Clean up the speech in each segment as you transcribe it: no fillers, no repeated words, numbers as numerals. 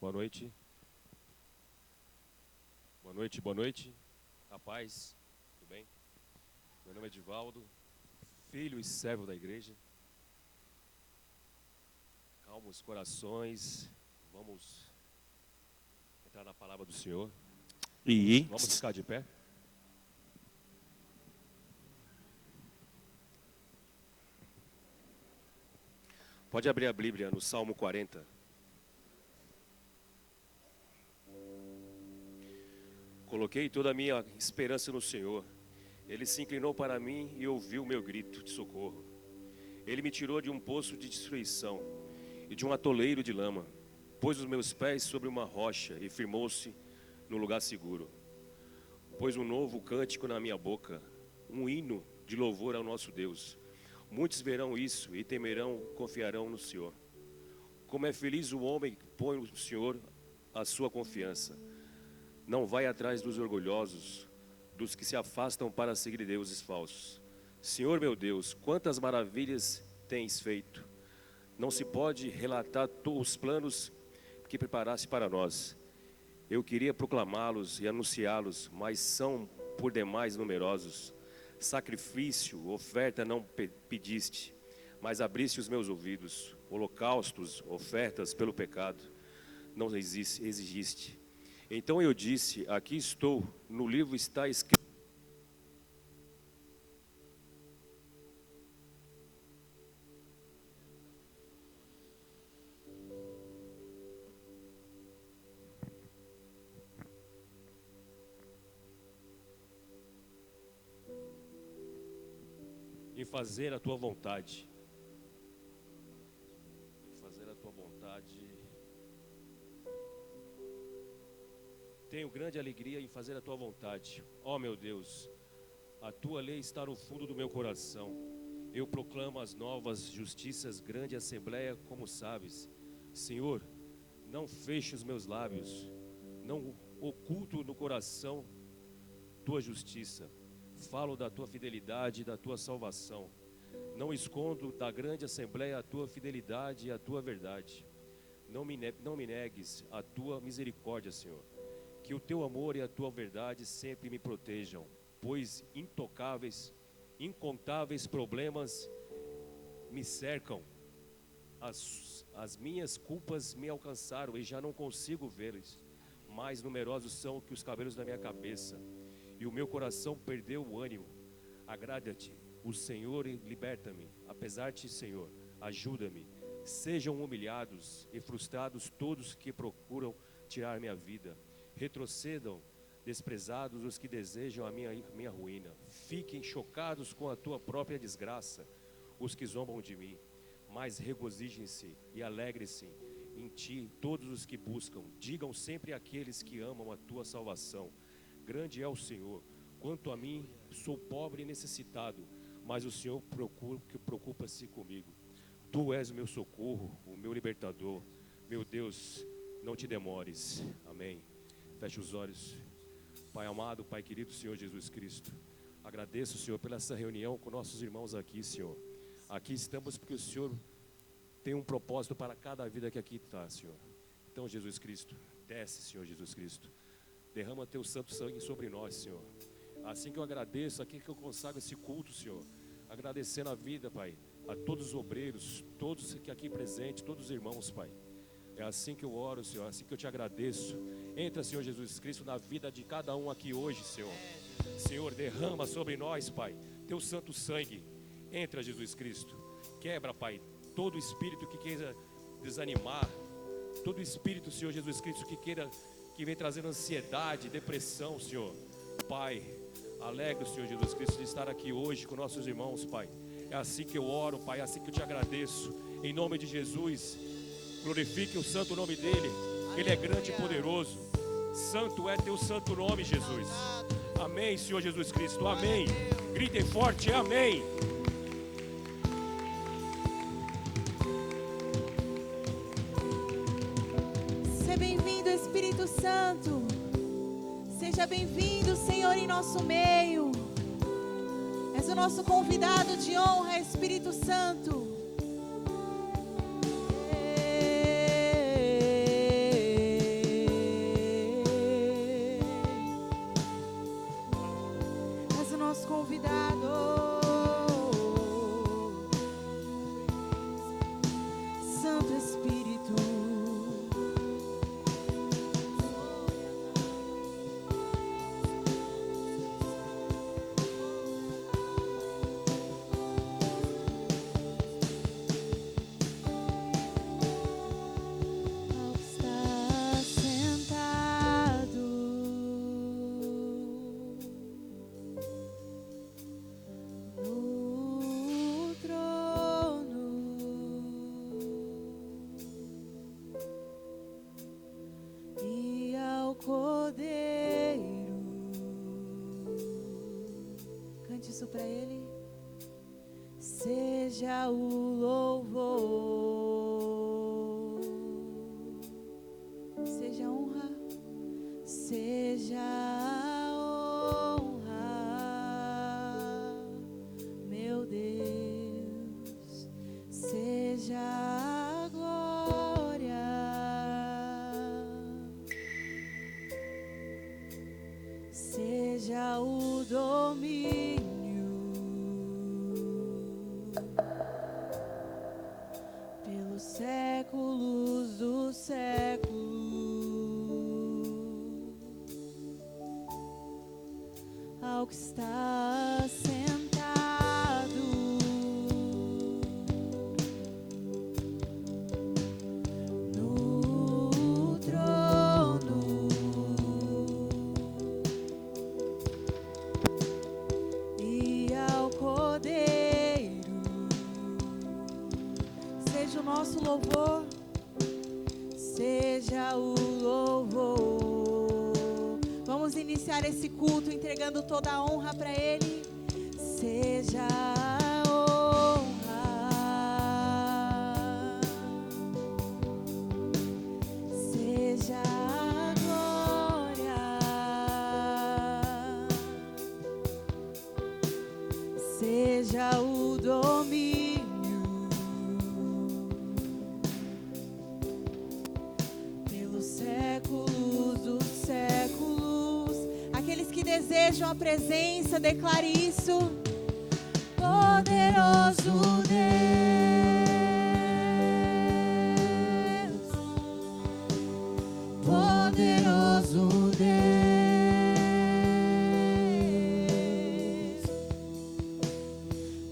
Boa noite. Boa noite, boa noite. A paz, tudo bem? Meu nome é Edivaldo, filho e servo da igreja. Calmos corações, vamos entrar na palavra do Senhor. Vamos ficar de pé. Pode abrir a Bíblia no Salmo 40. Coloquei toda a minha esperança no Senhor. Ele se inclinou para mim e ouviu o meu grito de socorro. Ele me tirou de um poço de destruição e de um atoleiro de lama. Pôs os meus pés sobre uma rocha e firmou-se no lugar seguro. Pôs um novo cântico na minha boca, um hino de louvor ao nosso Deus. Muitos verão isso e temerão, confiarão no Senhor. Como é feliz o homem que põe no Senhor a sua confiança. Não vai atrás dos orgulhosos, dos que se afastam para seguir deuses falsos. Senhor meu Deus, quantas maravilhas tens feito. Não se pode relatar os planos que preparaste para nós. Eu queria proclamá-los e anunciá-los, mas são por demais numerosos. Sacrifício, oferta não pediste, mas abriste os meus ouvidos. Holocaustos, ofertas pelo pecado, não exigiste. Então eu disse, aqui estou, no livro está escrito. Em fazer a tua vontade. Em fazer a tua vontade. Tenho grande alegria em fazer a tua vontade. Ó meu Deus, a tua lei está no fundo do meu coração. Eu proclamo as novas justiças, grande assembleia, como sabes. Senhor, não feche os meus lábios, não oculto no coração tua justiça. Falo da tua fidelidade e da tua salvação. Não escondo da grande assembleia a tua fidelidade e a tua verdade. Não me negues a tua misericórdia, Senhor. Que o teu amor e a tua verdade sempre me protejam, pois incontáveis problemas me cercam. As minhas culpas me alcançaram e já não consigo vê-las. Mais numerosos são que os cabelos da minha cabeça. E o meu coração perdeu o ânimo. Agrada-te, o Senhor, e liberta-me. Apesar de ti, Senhor, ajuda-me. Sejam humilhados e frustrados todos que procuram tirar minha vida. Retrocedam, desprezados os que desejam a minha ruína. Fiquem chocados com a tua própria desgraça, os que zombam de mim. Mas regozijem-se e alegrem-se em ti todos os que buscam. Digam sempre àqueles que amam a tua salvação. Grande é o Senhor. Quanto a mim, sou pobre e necessitado, mas o Senhor preocupa-se comigo. Tu és o meu socorro, o meu libertador. Meu Deus, não te demores. Amém. Feche os olhos. Pai amado, Pai querido, Senhor Jesus Cristo, agradeço, Senhor, pela essa reunião com nossos irmãos aqui, Senhor. Aqui estamos porque o Senhor tem um propósito para cada vida que aqui está, Senhor. Então, Jesus Cristo, desce, Senhor Jesus Cristo. Derrama teu santo sangue sobre nós, Senhor. Assim que eu agradeço, aqui que eu consagro esse culto, Senhor. Agradecendo a vida, Pai, a todos os obreiros, todos que aqui presentes, todos os irmãos, Pai. É assim que eu oro, Senhor, é assim que eu te agradeço. Entra, Senhor Jesus Cristo, na vida de cada um aqui hoje, Senhor. Senhor, derrama sobre nós, Pai, teu santo sangue. Entra, Jesus Cristo. Quebra, Pai, todo espírito que queira desanimar. Todo espírito, Senhor Jesus Cristo, que vem trazendo ansiedade, depressão, Senhor. Pai, alegre o Senhor Jesus Cristo de estar aqui hoje com nossos irmãos, Pai. É assim que eu oro, Pai, é assim que eu te agradeço. Em nome de Jesus, glorifique o santo nome dEle. Ele é grande e poderoso. Santo é teu santo nome, Jesus. Amém, Senhor Jesus Cristo, amém. Gritem forte, amém. Seja bem-vindo, Espírito Santo. Seja bem-vindo, Senhor, em nosso meio. És o nosso convidado de honra, Espírito Santo. nosso convidado. Santo Espírito, está sentado no trono e ao Cordeiro. Cante isso para ele. Seja o louvor, seja a honra, seja a honra, meu Deus, seja a glória, seja o domínio pelos séculos dos séculos, ao que está sentado no trono e ao Cordeiro. Seja o nosso louvor, seja o louvor. Vamos iniciar esse culto entregando toda a honra para Ele. Seja a honra, seja a glória, seja o domínio pelos séculos dos séculos. Aqueles que desejam a presença, declare isso. Poderoso Deus, poderoso Deus,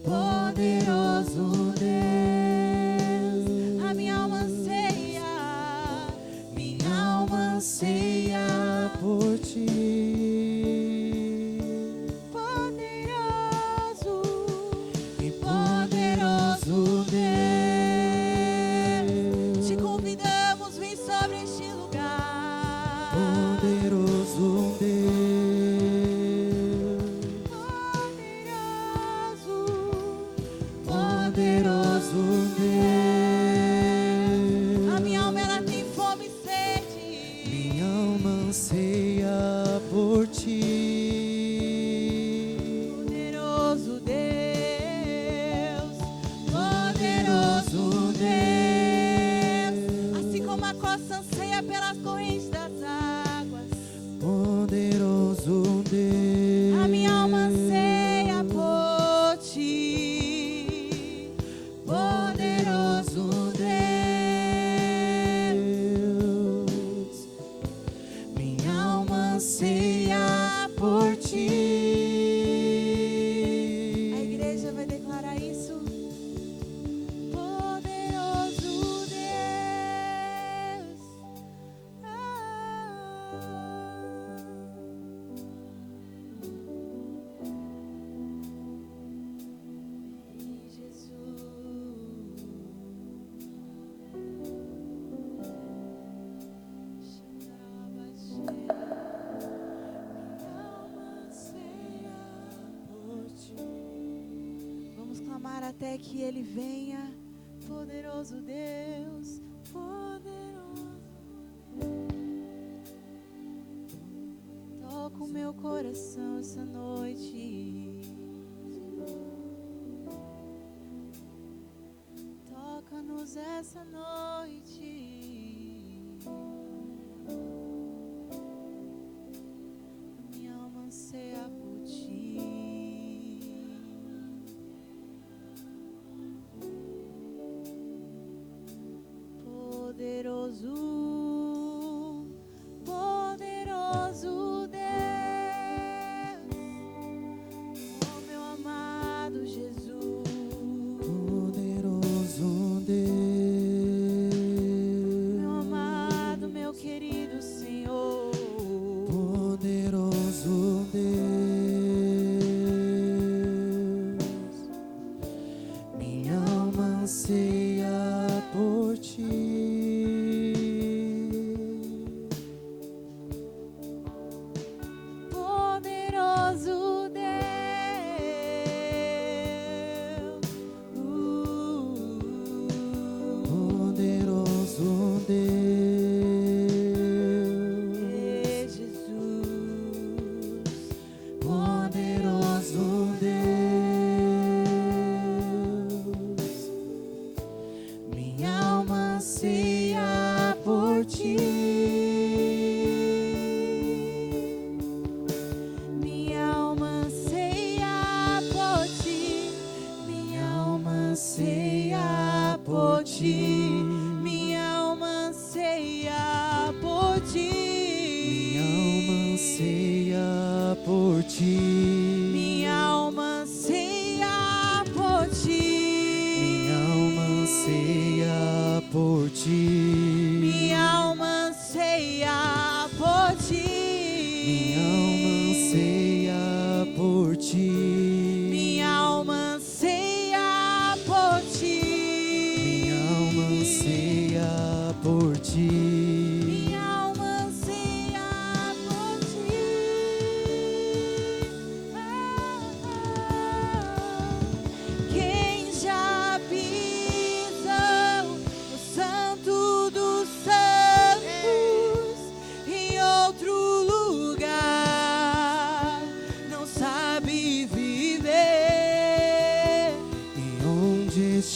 poderoso Deus. A minha alma anseia por Ti. Poderoso e poderoso Deus, te convidamos, vem sobre este lugar. Poderoso Deus, poderoso Deus. A minha alma ela tem fome e sede. Minha alma anseia por Ti. Poderoso Deus, poderoso Deus. Assim como a costa anseia pelas correntes das águas, poderoso Deus. A minha alma anseia por Ti. Poderoso Deus, minha alma anseia por Ti. A igreja vai declarar isso. Poderoso Deus, Vem, Jesus. Vamos clamar até que Ele venha. Poderoso Deus, poderoso Deus. Toca o meu coração essa noite. Toca-nos essa noite. A minha alma anseia por Ti.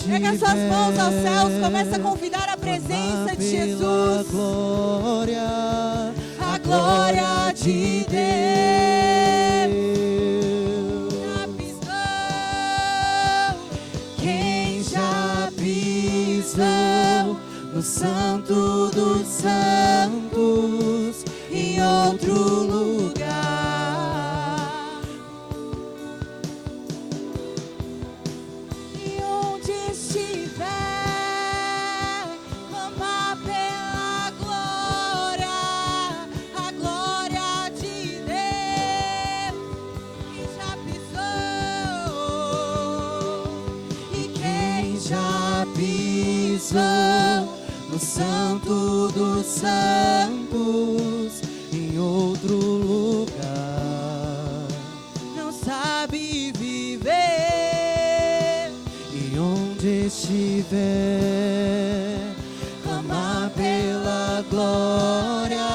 Pega suas mãos aos céus, começa a convidar a presença de Jesus. A glória de Deus. Já pisou? Quem já pisou no Santo dos Santos, em outro lugar? No Santo dos Santos, em outro lugar, não sabe viver. E onde estiver, clama pela glória,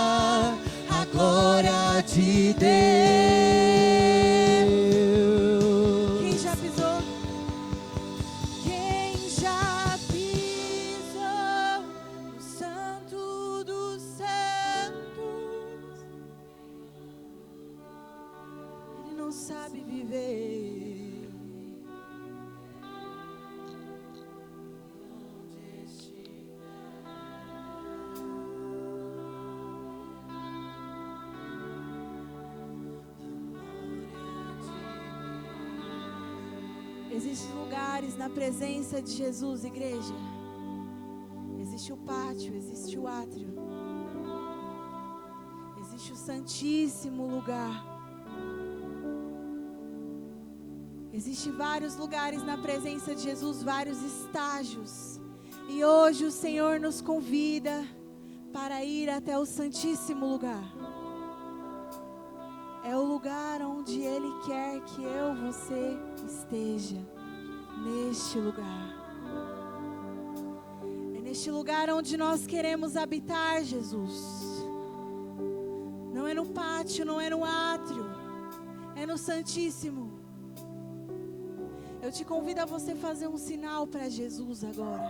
a glória de Deus. Quem já pisou? Quem já pisou no Santo dos Santos? Ele não sabe viver. Existem lugares na presença de Jesus, igreja. Existe o pátio, existe o átrio. Existe o santíssimo lugar. Existem vários lugares na presença de Jesus, vários estágios. E hoje o Senhor nos convida para ir até o santíssimo lugar. É o lugar onde Ele quer que eu, você esteja, neste lugar. É neste lugar onde nós queremos habitar, Jesus. Não é no pátio, não é no átrio, é no Santíssimo. Eu te convido a você fazer um sinal para Jesus agora.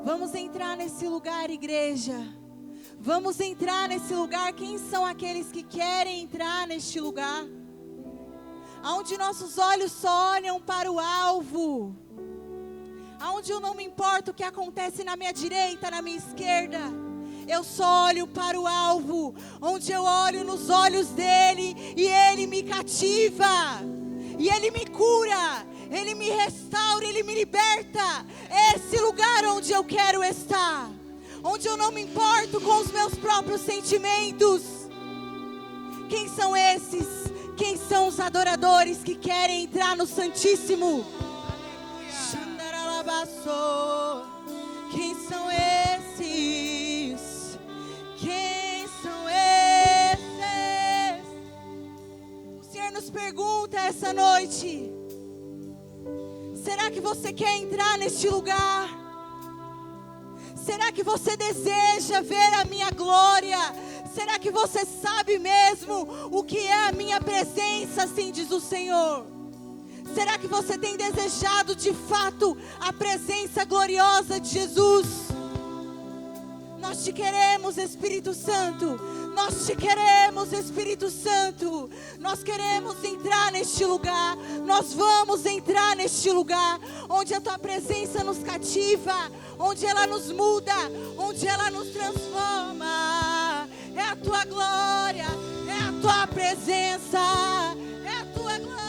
Vamos entrar nesse lugar, igreja. Vamos entrar nesse lugar. Quem são aqueles que querem entrar neste lugar? Aonde nossos olhos só olham para o alvo. Aonde eu não me importo o que acontece na minha direita, na minha esquerda. Eu só olho para o alvo. Onde eu olho nos olhos dele e ele me cativa. E ele me cura. Ele me restaura, ele me liberta. É esse lugar onde eu quero estar. Onde eu não me importo com os meus próprios sentimentos. Quem são esses? Quem são os adoradores que querem entrar no Santíssimo? Quem são esses? Quem são esses? O Senhor nos pergunta essa noite: será que você quer entrar neste lugar? Será que você deseja ver a minha glória? Será que você sabe mesmo o que é a minha presença, assim diz o Senhor? Será que você tem desejado de fato a presença gloriosa de Jesus? Nós te queremos, Espírito Santo. Nós te queremos, Espírito Santo. Nós queremos entrar neste lugar. Nós vamos entrar neste lugar onde a tua presença nos cativa, onde ela nos muda, onde ela nos transforma. É a tua glória, é a tua presença, é a tua glória.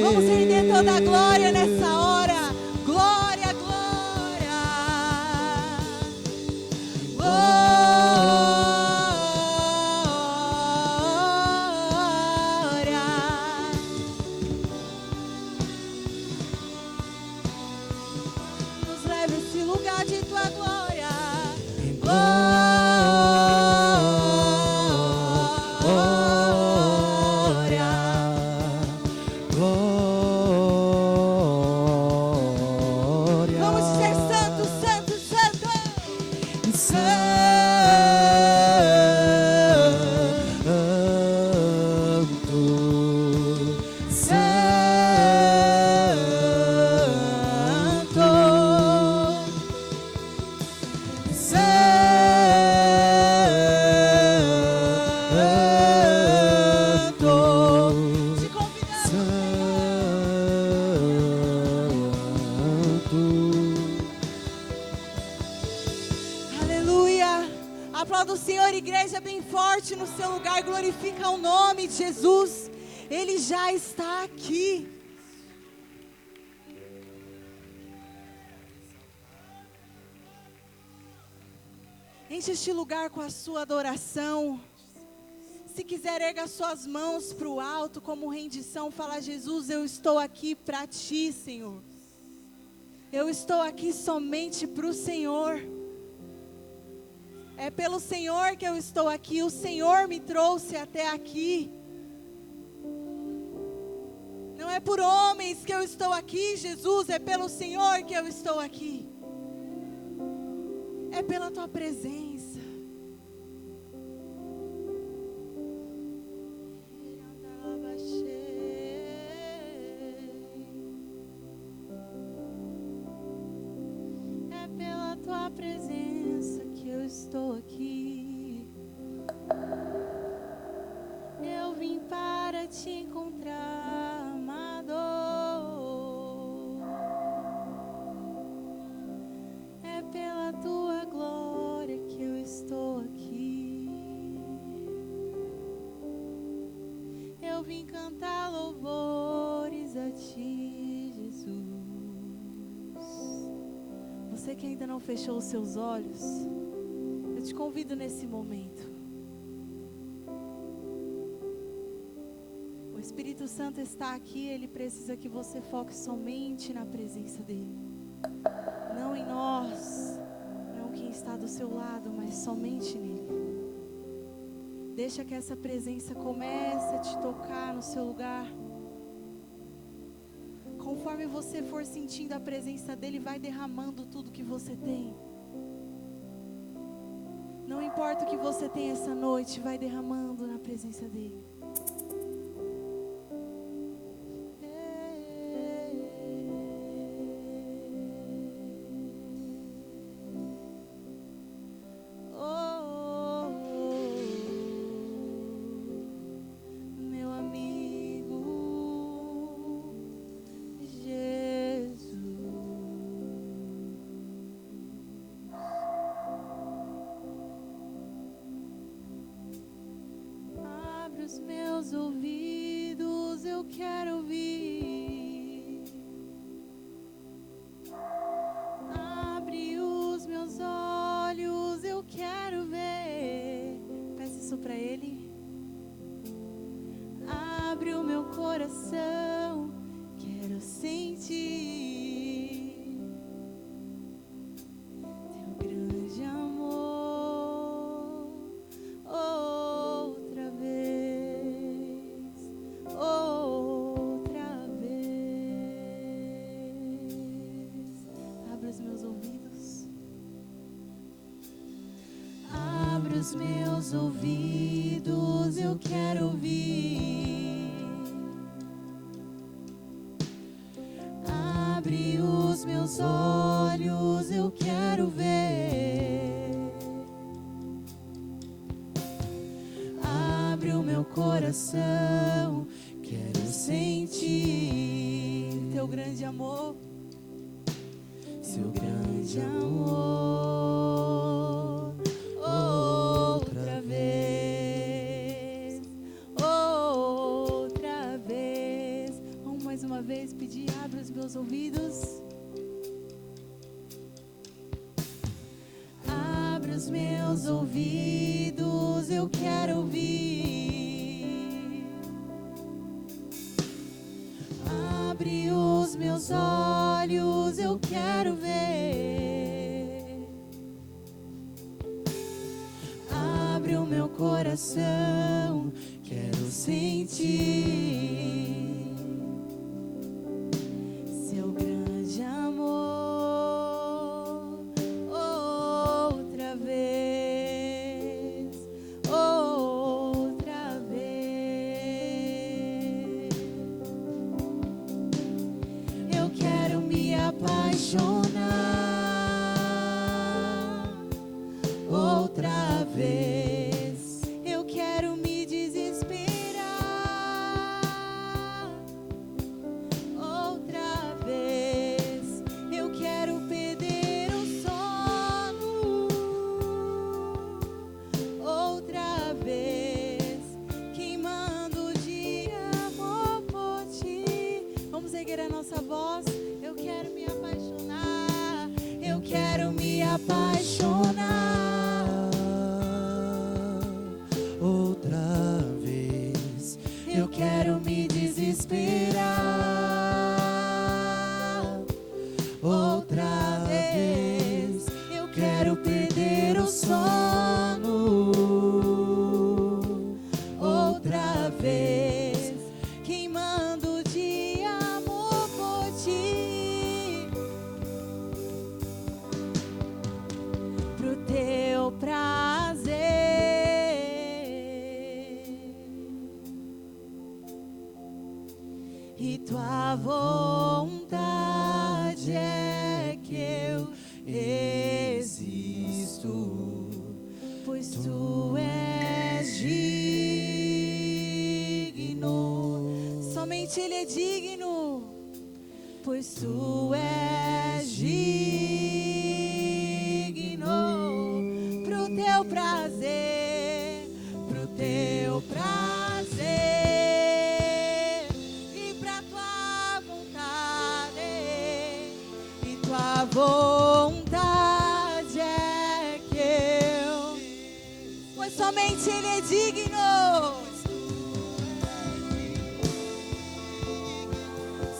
Vamos render toda a glória nessa hora. Glória, glória. Glória. Nos leva a esse lugar de tua glória. Aplauda o Senhor, igreja, bem forte no seu lugar. Glorifica o nome de Jesus. Ele já está aqui. Enche este lugar com a sua adoração. Se quiser, erga suas mãos para o alto como rendição. Fala: Jesus, eu estou aqui para ti, Senhor. Eu estou aqui somente para o Senhor. É pelo Senhor que eu estou aqui. O Senhor me trouxe até aqui. Não é por homens que eu estou aqui, Jesus. É pelo Senhor que eu estou aqui. É pela tua presença. É pela tua presença que eu estou aqui. Eu vim para te encontrar, amado. É pela tua glória que eu eu vim cantar louvores a ti, Jesus. Você que ainda não fechou os seus olhos, eu te convido nesse momento. O Espírito Santo está aqui, Ele precisa que você foque somente na presença dEle. Não em nós, não quem está do seu lado, mas somente nele. Deixa que essa presença comece a te tocar no seu lugar. Conforme você for sentindo a presença dele, vai derramando tudo que você tem. Não importa o que você tem essa noite, vai derramando na presença dele. Os meus ouvidos, eu quero ouvir. Abre os meus olhos, eu quero ver. Peça isso pra Ele. Abre o meu coração, quero sentir teu grande amor. Outra vez, outra vez. Abre os meus ouvidos. Abre os meus ouvidos, eu quero ouvir. Abre os meus olhos, eu quero ver. Abre o meu coração, quero sentir teu grande amor, seu grande amor. Outra vez, outra vez. Vamos mais uma vez pedir, abre os meus ouvidos. Abre os meus ouvidos, eu quero ouvir. Abre os meus olhos, eu quero ver. Abre o meu coração, quero sentir seu grande amor. Outra vez, outra vez. Eu quero me apaixonar outra vez. Eu quero me desesperar outra vez. Eu quero perder o sono outra vez, queimando de amor por ti. Vamos erguer a nossa voz. Eu quero me apaixonar. Eu quero me apaixonar outra vez. Eu quero me desesperar outra vez. Eu quero perder o sono outra vez, queimando de amor por ti. Pro teu prazer e tua vontade é que eu existo, pois tu és digno. Somente Ele é digno, pois tu és digno. Pro teu prazer, pro teu prazer vontade é que eu, pois somente Ele é digno.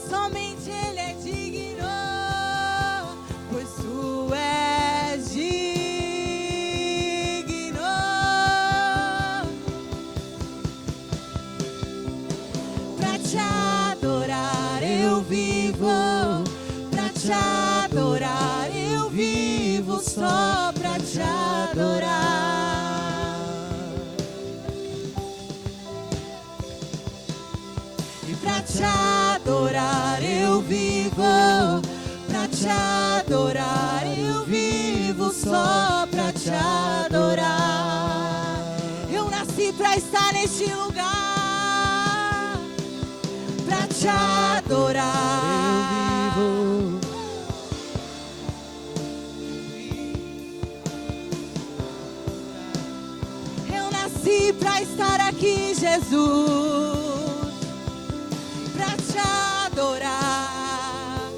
Somente Ele é digno, pois Tu és digno. Pra Te adorar eu vivo, pra Te adorar eu vivo, só pra Te adorar. E pra Te adorar eu vivo, pra Te adorar eu vivo, só pra Te adorar. Eu nasci pra estar neste lugar, pra Te adorar eu vivo. Eu nasci pra estar aqui, Jesus, pra Te adorar.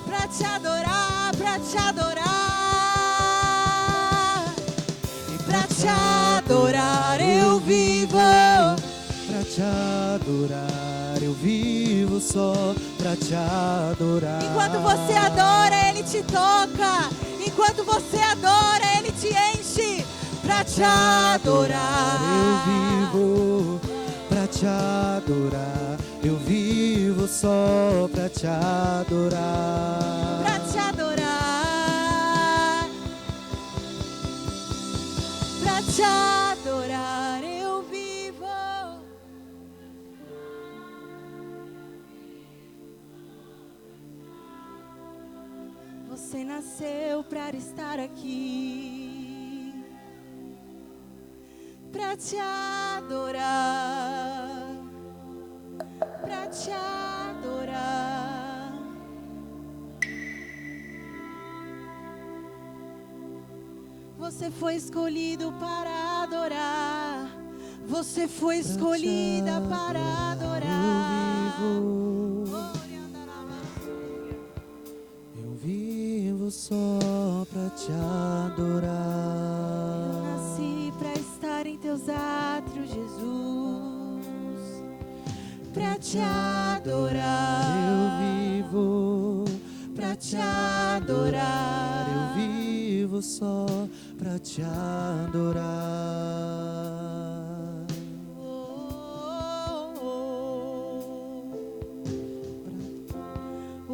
Pra Te adorar, pra Te adorar. E pra Te adorar eu vivo, Pra Te adorar eu vivo, só pra Te adorar. enquanto você adora, Ele te toca. Enquanto você adora, Ele te enche. Pra Te adorar eu vivo, pra Te adorar eu vivo, só pra Te adorar. Pra Te adorar, pra Te adorar eu vivo. Você nasceu para estar aqui, pra Te adorar, pra Te adorar. Você foi escolhido para adorar. Você foi escolhida para adorar. Eu vivo só pra Te adorar. Eu nasci para estar em Teus átrios, Jesus, para Te adorar. Eu vivo pra Te adorar. eu vivo só pra Te adorar. Oh, oh, oh.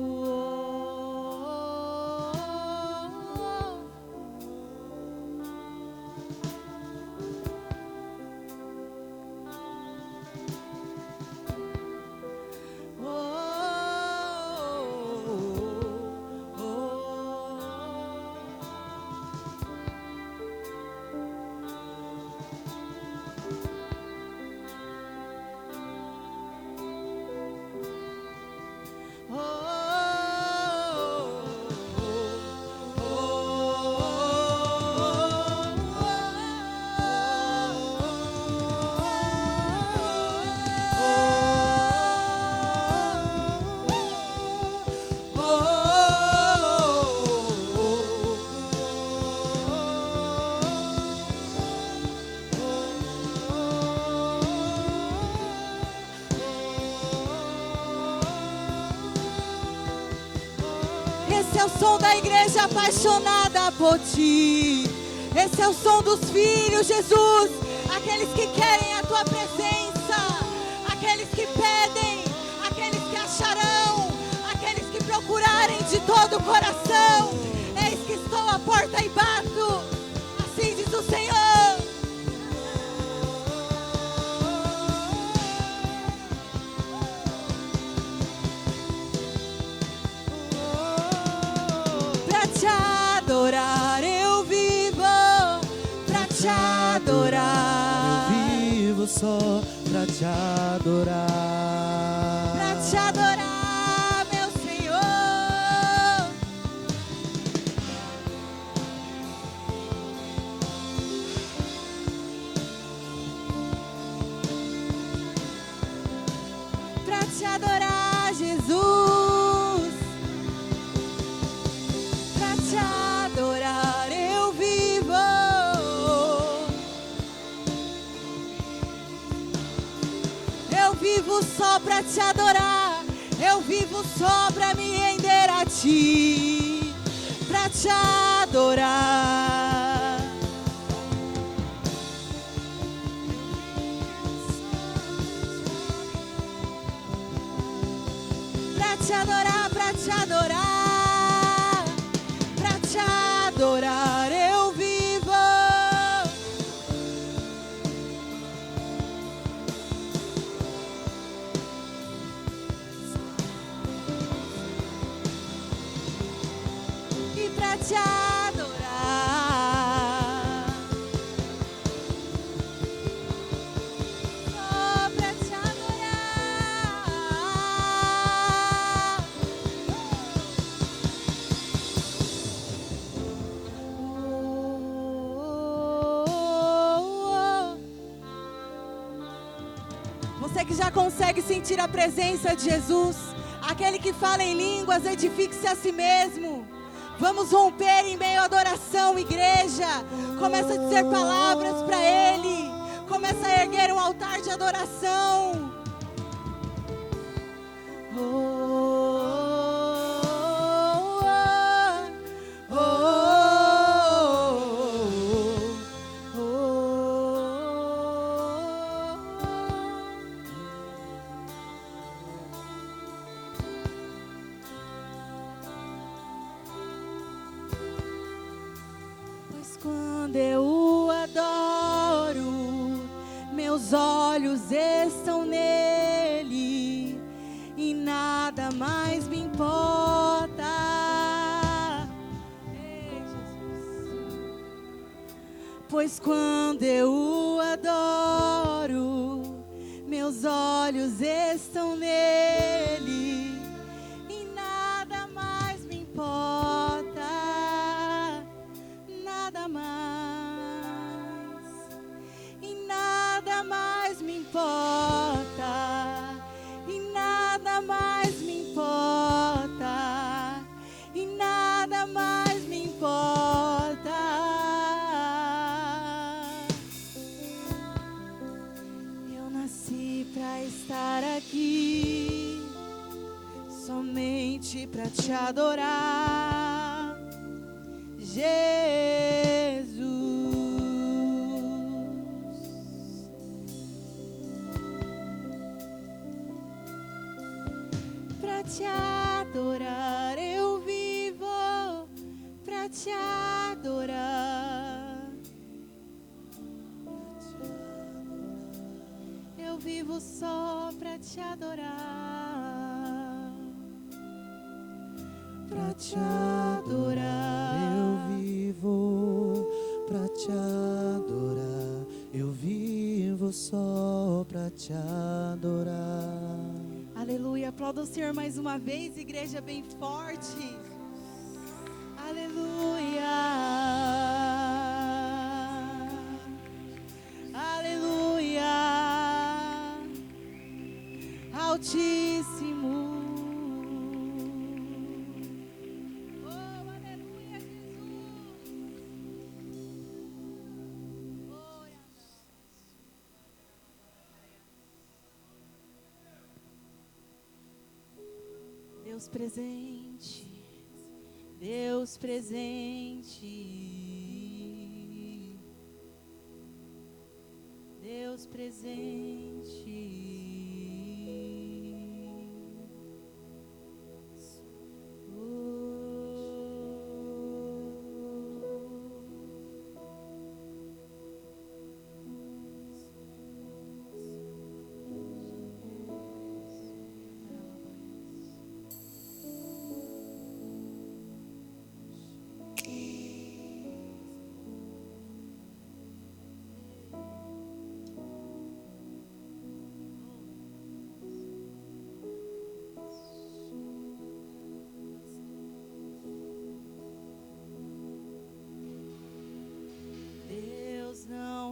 Esse é o som da igreja apaixonada por Ti. Esse é o som dos filhos, Jesus. Aqueles que querem a Tua presença. Aqueles que pedem. Aqueles que acharão. Aqueles que procurarem de todo o coração. Eis que estou à porta e bato. Assim diz o Senhor. Pra Te adorar eu vivo, pra Te adorar, Eu vivo só pra Te adorar. pra Te adorar, meu Senhor. vivo só pra te adorar. Eu vivo só pra me render a ti, pra te adorar. Pra te adorar, pra te adorar, pra te adorar eu vivo. E pra te adorar, só pra te adorar. Você que já consegue sentir a presença de Jesus, aquele que fala em línguas, edifique-se a si mesmo. Vamos romper em meio à adoração, igreja. Começa a dizer palavras para Ele. Começa a erguer um altar de adoração. Pois quando eu o adoro, meus olhos estão nele e nada mais me importa. Ei, Jesus. Pois quando eu o adoro, meus olhos estão nele e nada mais me importa. Nada mais, e nada mais me importa, e nada mais me importa, e nada mais me importa. Eu nasci pra estar aqui, somente pra te adorar, Jesus. Pra te adorar eu vivo, pra te adorar. Eu vivo só pra te adorar, pra te adorar. Eu vivo pra te adorar. Eu vivo só pra te adorar. Aleluia, aplauda o Senhor mais uma vez, igreja bem forte. Aleluia, aleluia, Altíssimo. Oh, aleluia, Jesus. Deus presente, Deus presente, Deus presente.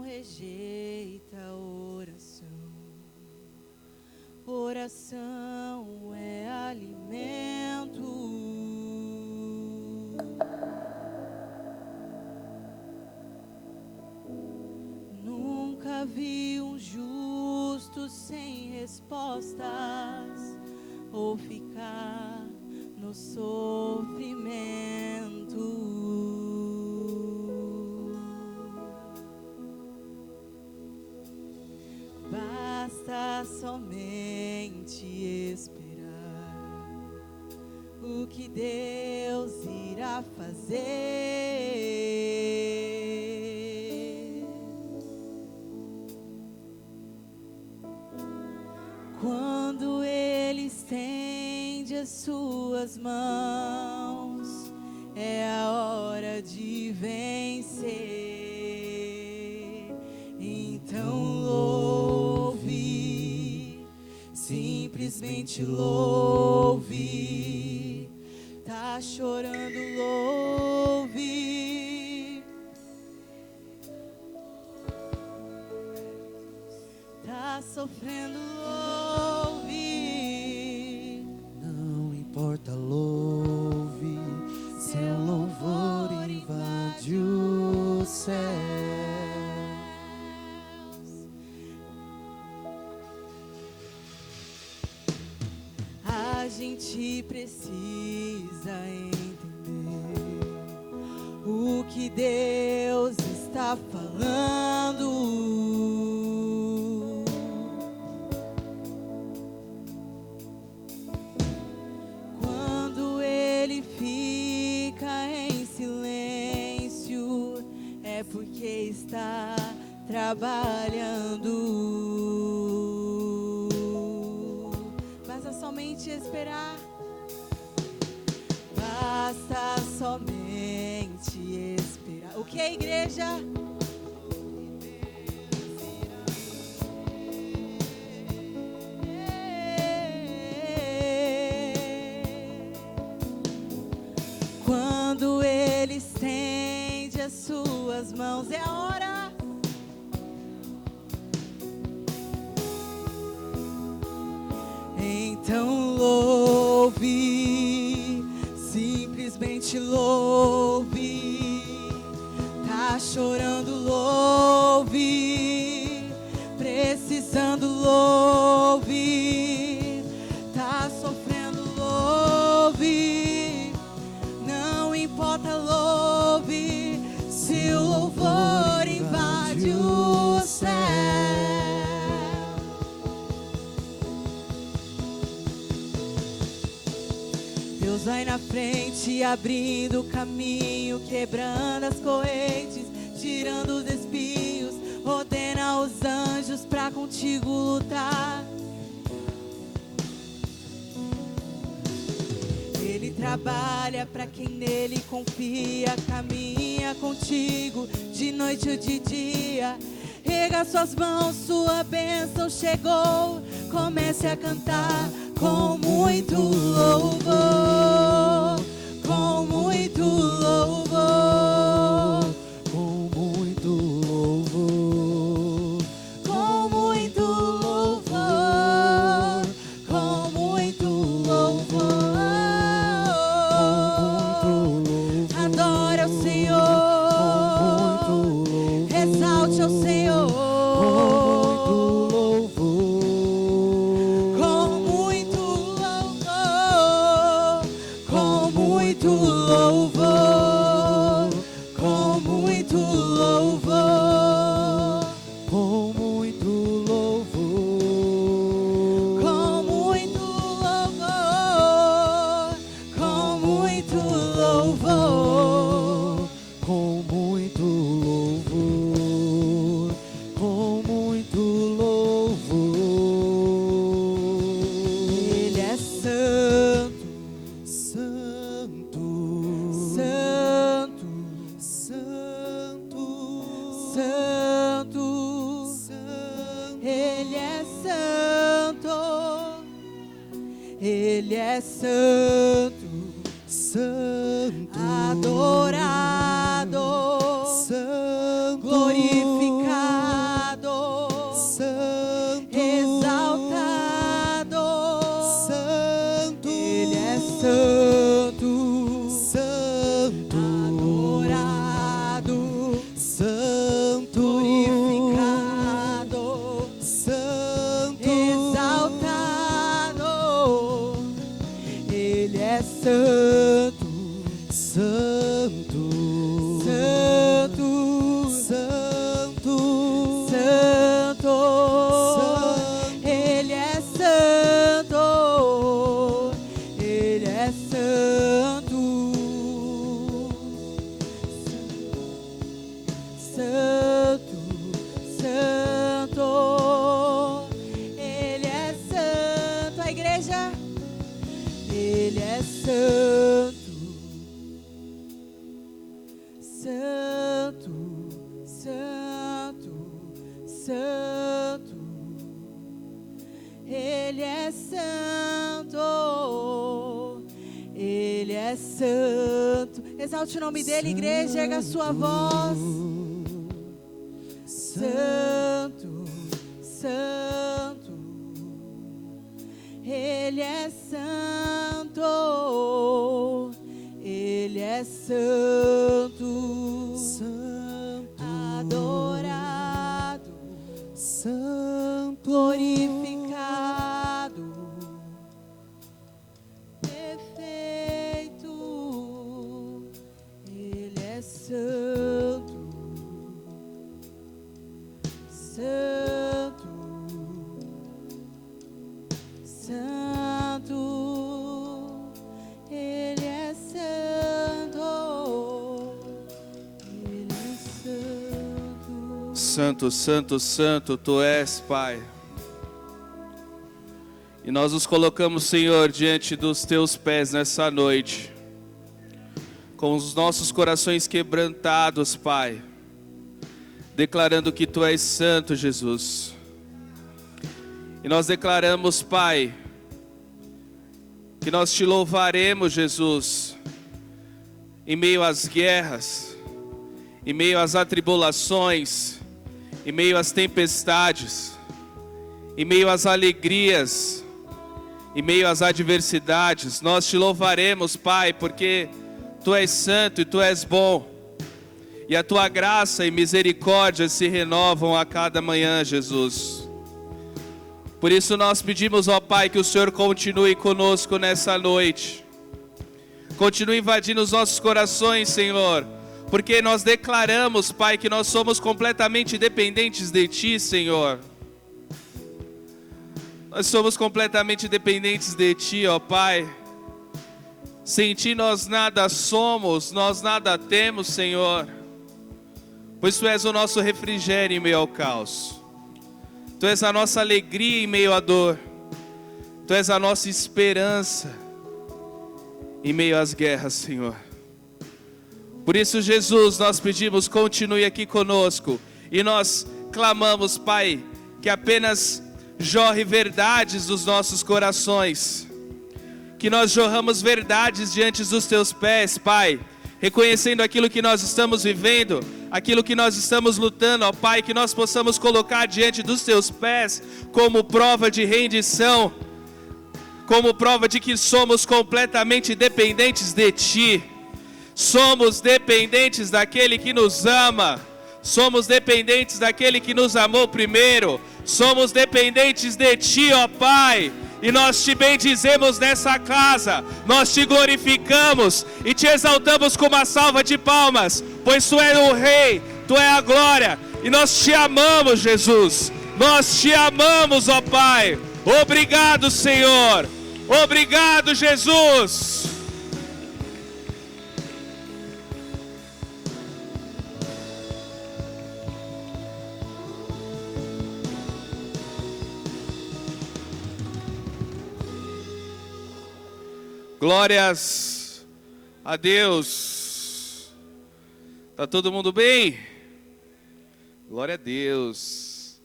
Rejeita a oração. Oração é alimento. Nunca vi um justo sem resposta. ou ficar no sofrimento. Basta somente esperar o que Deus irá fazer. Quando Ele estende as suas mãos, é a hora de vencer. Então louve, simplesmente louve. Tá chorando, louve. Tá sofrendo, louve. Não importa, louve. Seu louvor invade o céu. A gente precisa entender o que Deus está falando. Quando Ele fica em silêncio, é porque está trabalhando. Basta somente esperar. Basta somente esperar. O que é igreja? Quando Ele estende as suas mãos, é a hora. Então louve, simplesmente louve. Tá chorando, louve. Precisando, louve. Tá sofrendo, louve. Não importa, louve. Se o louvor invade o céu. Deus vai na frente, abrindo o caminho, quebrando as correntes, tirando os espinhos, ordena os anjos pra contigo lutar. Ele trabalha pra quem nele confia, caminha contigo de noite ou de dia. Erga suas mãos, sua bênção chegou. Comece a cantar com muito louvor, com muito louvor, Com muito louvor, com muito louvor, com muito louvor. Adore ao Senhor, exalte ao Senhor. Ele é santo, santo, adorado, santo, glorificado, santo, exaltado, santo. Ele é santo, santo, adorado, santo, glorificado, santo, exaltado. Santo, Santo, Santo, Santo, Santo. Ele é santo, Ele é santo, santo, santo, Ele é santo, a igreja, Ele é santo, santo, santo, santo, Ele é santo, Ele é santo. Exalte o nome dele, igreja, erga a sua voz. Santo, santo, Ele é santo, Ele é santo, Santo, adorado, Santo, glorificado, perfeito, Ele é santo, santo, santo, Ele é santo, Ele é santo. Santo, santo, santo, Tu és, Pai. E nós nos colocamos, Senhor, diante dos Teus pés nessa noite, com os nossos corações quebrantados, Pai, declarando que Tu és santo, Jesus. E nós declaramos, Pai, que nós Te louvaremos, Jesus, em meio às guerras, em meio às atribulações, em meio às tempestades, em meio às alegrias, em meio às adversidades. Nós Te louvaremos, Pai, porque Tu és santo e Tu és bom, e a Tua graça e misericórdia se renovam a cada manhã, Jesus. Por isso nós pedimos, ó Pai, que o Senhor continue conosco nessa noite. Continue invadindo os nossos corações, Senhor, porque nós declaramos, Pai, que nós somos completamente dependentes de Ti, Senhor. Nós somos completamente dependentes de Ti, ó Pai. Sem Ti nós nada somos, nós nada temos, Senhor. Pois Tu és o nosso refrigério em meio ao caos. Tu és a nossa alegria em meio à dor. Tu és a nossa esperança em meio às guerras, Senhor. Por isso, Jesus, nós pedimos, continue aqui conosco. E nós clamamos, Pai, que apenas jorre verdades dos nossos corações. Que nós jorramos verdades diante dos Teus pés, Pai. Reconhecendo aquilo que nós estamos vivendo, aquilo que nós estamos lutando, ó Pai, que nós possamos colocar diante dos Teus pés como prova de rendição, como prova de que somos completamente dependentes de Ti. Somos dependentes daquele que nos ama, somos dependentes daquele que nos amou primeiro, somos dependentes de Ti, ó Pai. E nós Te bendizemos nessa casa, nós Te glorificamos e Te exaltamos com uma salva de palmas, pois Tu és o Rei, Tu és a glória, e nós Te amamos, Jesus, nós Te amamos, ó Pai. Obrigado, Senhor, obrigado, Jesus. Glórias a Deus. Tá todo mundo bem? Glória a Deus.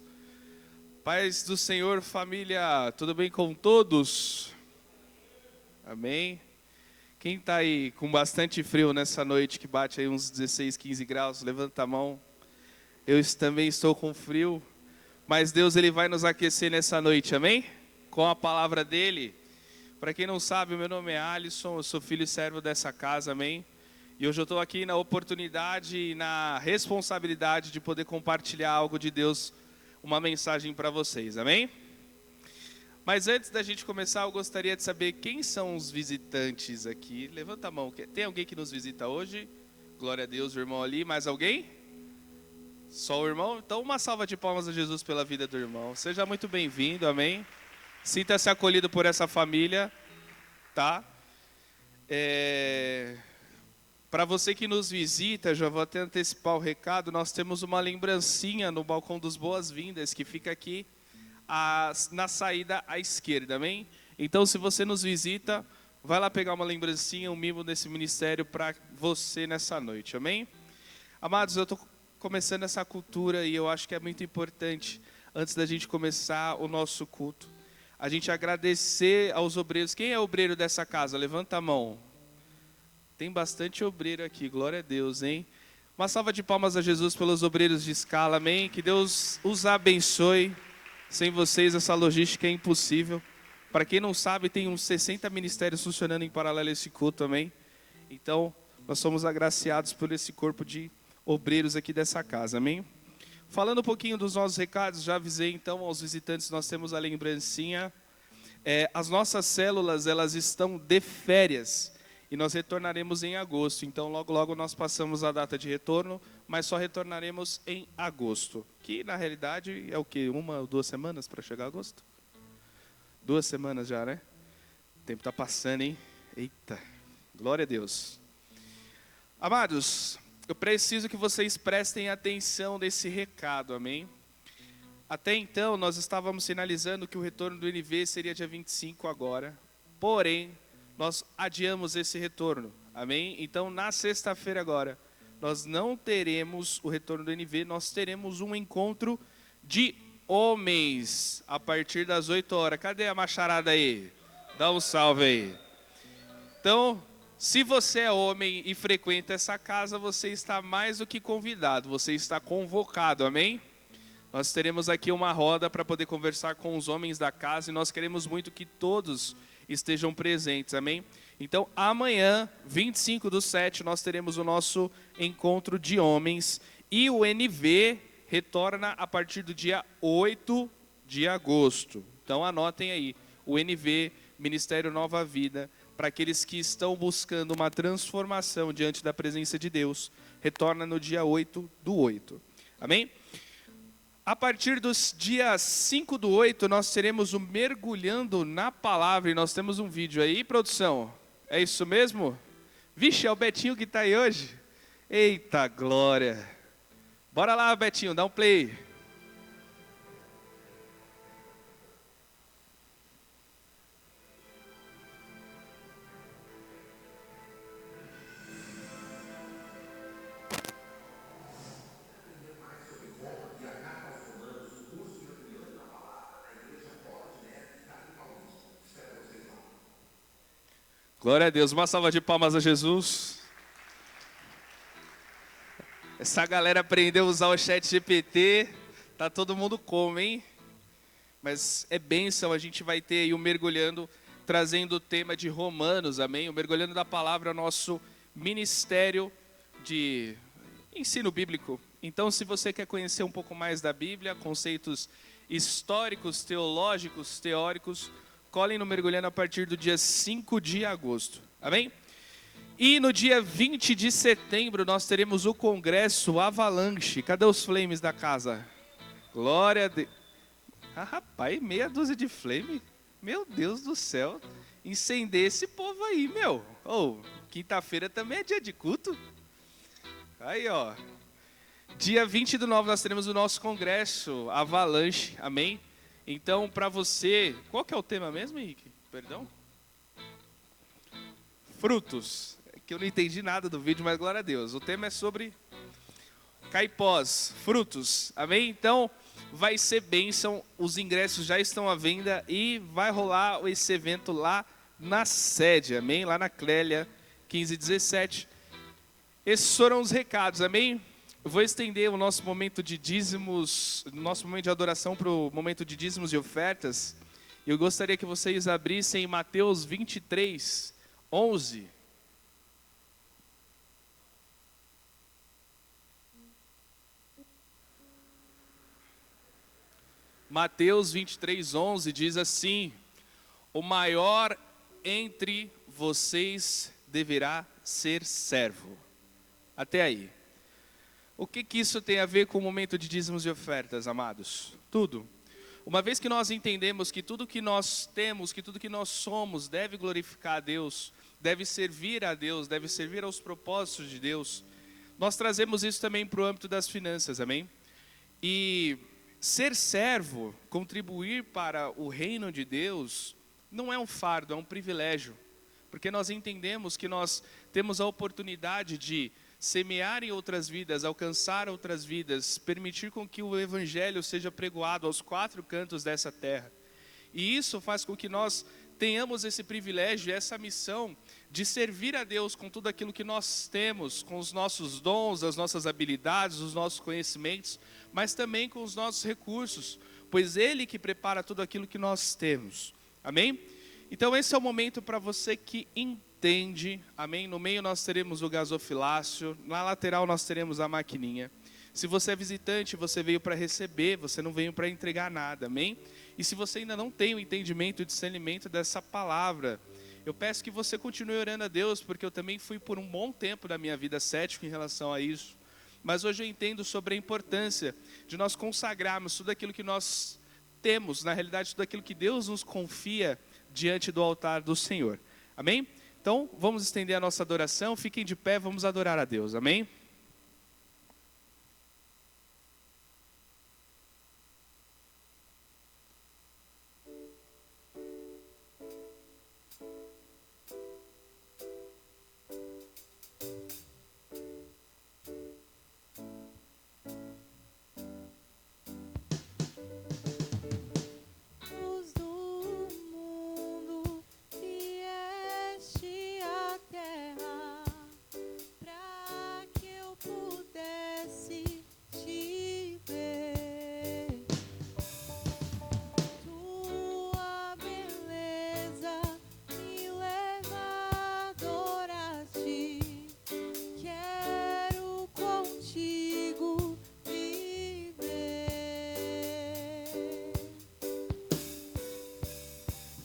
Paz do Senhor, família. Tudo bem com todos? Amém. Quem tá aí com bastante frio nessa noite, que bate aí uns 16, 15 graus, levanta a mão. Eu também estou com frio, mas Deus ele vai nos aquecer nessa noite, amém? Com a palavra dele. Para quem não sabe, o meu nome é Alisson, eu sou filho e servo dessa casa, amém? E hoje eu estou aqui na oportunidade e na responsabilidade de poder compartilhar algo de Deus, uma mensagem para vocês, amém? Mas antes da gente começar, eu gostaria de saber quem são os visitantes aqui. Levanta a mão. Tem alguém que nos visita hoje? Glória a Deus, o irmão ali. Mais alguém? Só o irmão? Então uma salva de palmas a Jesus pela vida do irmão. Seja muito bem-vindo, amém? Sinta-se acolhido por essa família, tá? Para você que nos visita, já vou até antecipar o recado, nós temos uma lembrancinha no balcão dos boas-vindas, que fica aqui na saída à esquerda, amém? Então, se você nos visita, vai lá pegar uma lembrancinha, um mimo desse ministério para você nessa noite, amém? Amados, eu estou começando essa cultura e eu acho que é muito importante, antes da gente começar o nosso culto, a gente agradecer aos obreiros. Quem é obreiro dessa casa? Levanta a mão. Tem bastante obreiro aqui, glória a Deus, hein? Uma salva de palmas a Jesus pelos obreiros de escala, amém? Que Deus os abençoe. Sem vocês essa logística é impossível. Para quem não sabe, tem uns 60 ministérios funcionando em paralelo a esse culto, amém? Então, nós somos agraciados por esse corpo de obreiros aqui dessa casa, amém? Falando um pouquinho dos nossos recados, já avisei então aos visitantes, nós temos a lembrancinha. As nossas células, elas estão de férias. E nós retornaremos em agosto. Então, logo, logo nós passamos a data de retorno, mas só retornaremos em agosto. Que, na realidade, é o quê? 1 ou 2 semanas para chegar a agosto? 2 semanas já, né? O tempo está passando, hein? Eita, glória a Deus. Amados, eu preciso que vocês prestem atenção nesse recado, amém? Até então, nós estávamos sinalizando que o retorno do NV seria dia 25 agora. Porém, nós adiamos esse retorno, amém? Então, na sexta-feira agora, nós não teremos o retorno do NV, nós teremos um encontro de homens, a partir das 8 horas. Cadê a macharada aí? Dá um salve aí. Então, se você é homem e frequenta essa casa, você está mais do que convidado, você está convocado, amém? Nós teremos aqui uma roda para poder conversar com os homens da casa e nós queremos muito que todos estejam presentes, amém? Então, amanhã, 25/7, nós teremos o nosso encontro de homens e o NV retorna a partir do dia 8 de agosto. Então, anotem aí, o NV, Ministério Nova Vida, para aqueles que estão buscando uma transformação diante da presença de Deus, retorna no dia 8/8, amém? A partir dos dias 5/8, nós teremos o Mergulhando na Palavra. E nós temos um vídeo aí, produção. É isso mesmo? Vixe, é o Betinho que está aí hoje? Eita glória. Bora lá, Betinho, dá um play. Glória a Deus, uma salva de palmas a Jesus. Essa galera aprendeu a usar o chat GPT, tá todo mundo como, hein? Mas é bênção, a gente vai ter aí o Mergulhando, trazendo o tema de Romanos, amém? O Mergulhando da Palavra é o nosso ministério de ensino bíblico. Então, se você quer conhecer um pouco mais da Bíblia, conceitos históricos, teológicos, teóricos, colhem no Mergulhando a partir do dia 5 de agosto, amém? E no dia 20 de setembro nós teremos o Congresso Avalanche. Cadê os flames da casa? Glória a Deus. Ah, rapaz, meia dúzia de flame. Meu Deus do céu. Incender esse povo aí, meu. Quinta-feira também é dia de culto. Aí, ó. Dia 20/9 nós teremos o nosso Congresso Avalanche, amém? Então, para você, qual que é o tema mesmo, Henrique? Perdão? Frutos. É que eu não entendi nada do vídeo, mas glória a Deus. O tema é sobre caipós, frutos. Amém? Então, vai ser bênção. Os ingressos já estão à venda e vai rolar esse evento lá na sede. Amém? Lá na Clélia, 1517. Esses foram os recados. Amém? Eu vou estender o nosso momento de dízimos, nosso momento de adoração para o momento de dízimos e ofertas. Eu gostaria que vocês abrissem Mateus 23, 11. Mateus 23:11 diz assim: o maior entre vocês deverá ser servo. Até aí. O que isso tem a ver com o momento de dízimos e ofertas, amados? Tudo. Uma vez que nós entendemos que tudo que nós temos, que tudo que nós somos deve glorificar a Deus, deve servir a Deus, deve servir aos propósitos de Deus, nós trazemos isso também para o âmbito das finanças, amém? E ser servo, contribuir para o reino de Deus, não é um fardo, é um privilégio. Porque nós entendemos que nós temos a oportunidade de semear em outras vidas, alcançar outras vidas, permitir com que o evangelho seja pregoado aos 4 cantos dessa terra. E isso faz com que nós tenhamos esse privilégio, essa missão de servir a Deus com tudo aquilo que nós temos, com os nossos dons, as nossas habilidades, os nossos conhecimentos, mas também com os nossos recursos, pois Ele que prepara tudo aquilo que nós temos. Amém? Então esse é o momento para você que entende, amém? No meio nós teremos o gasofilácio, na lateral nós teremos a maquininha. Se você é visitante, você veio para receber, você não veio para entregar nada, amém? E se você ainda não tem o entendimento e discernimento dessa palavra, eu peço que você continue orando a Deus, porque eu também fui por um bom tempo da minha vida cético em relação a isso. Mas hoje eu entendo sobre a importância de nós consagrarmos tudo aquilo que nós temos, na realidade tudo aquilo que Deus nos confia diante do altar do Senhor. Amém? Então, vamos estender a nossa adoração. Fiquem de pé, vamos adorar a Deus. Amém? Luz do mundo, vieste à terra pra que eu pudesse te ver. Tua beleza me leva a adorar-te. Quero contigo viver.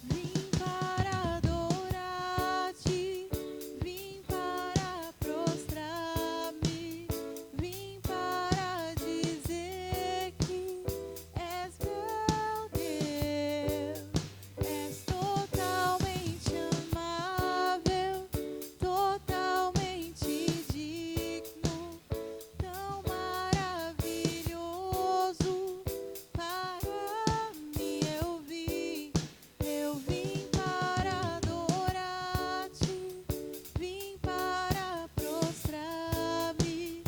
Vim para adorar-te, vim para prostrar-me, vim para dizer que és meu Deus, és totalmente amável, totalmente digno, tão maravilhoso para mim. Eu vim para adorar-te, vim para prostrar-me,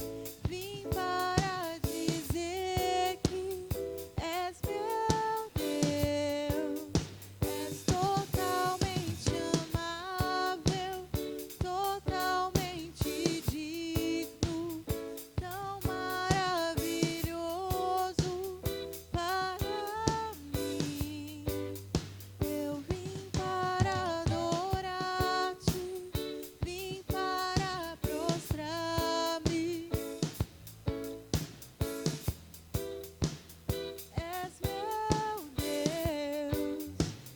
vim para dizer que és meu Deus, és totalmente amável, totalmente digno, tão maravilhoso para mim. Eu vim para adorar-te, vim para prostrar-me. És meu Deus,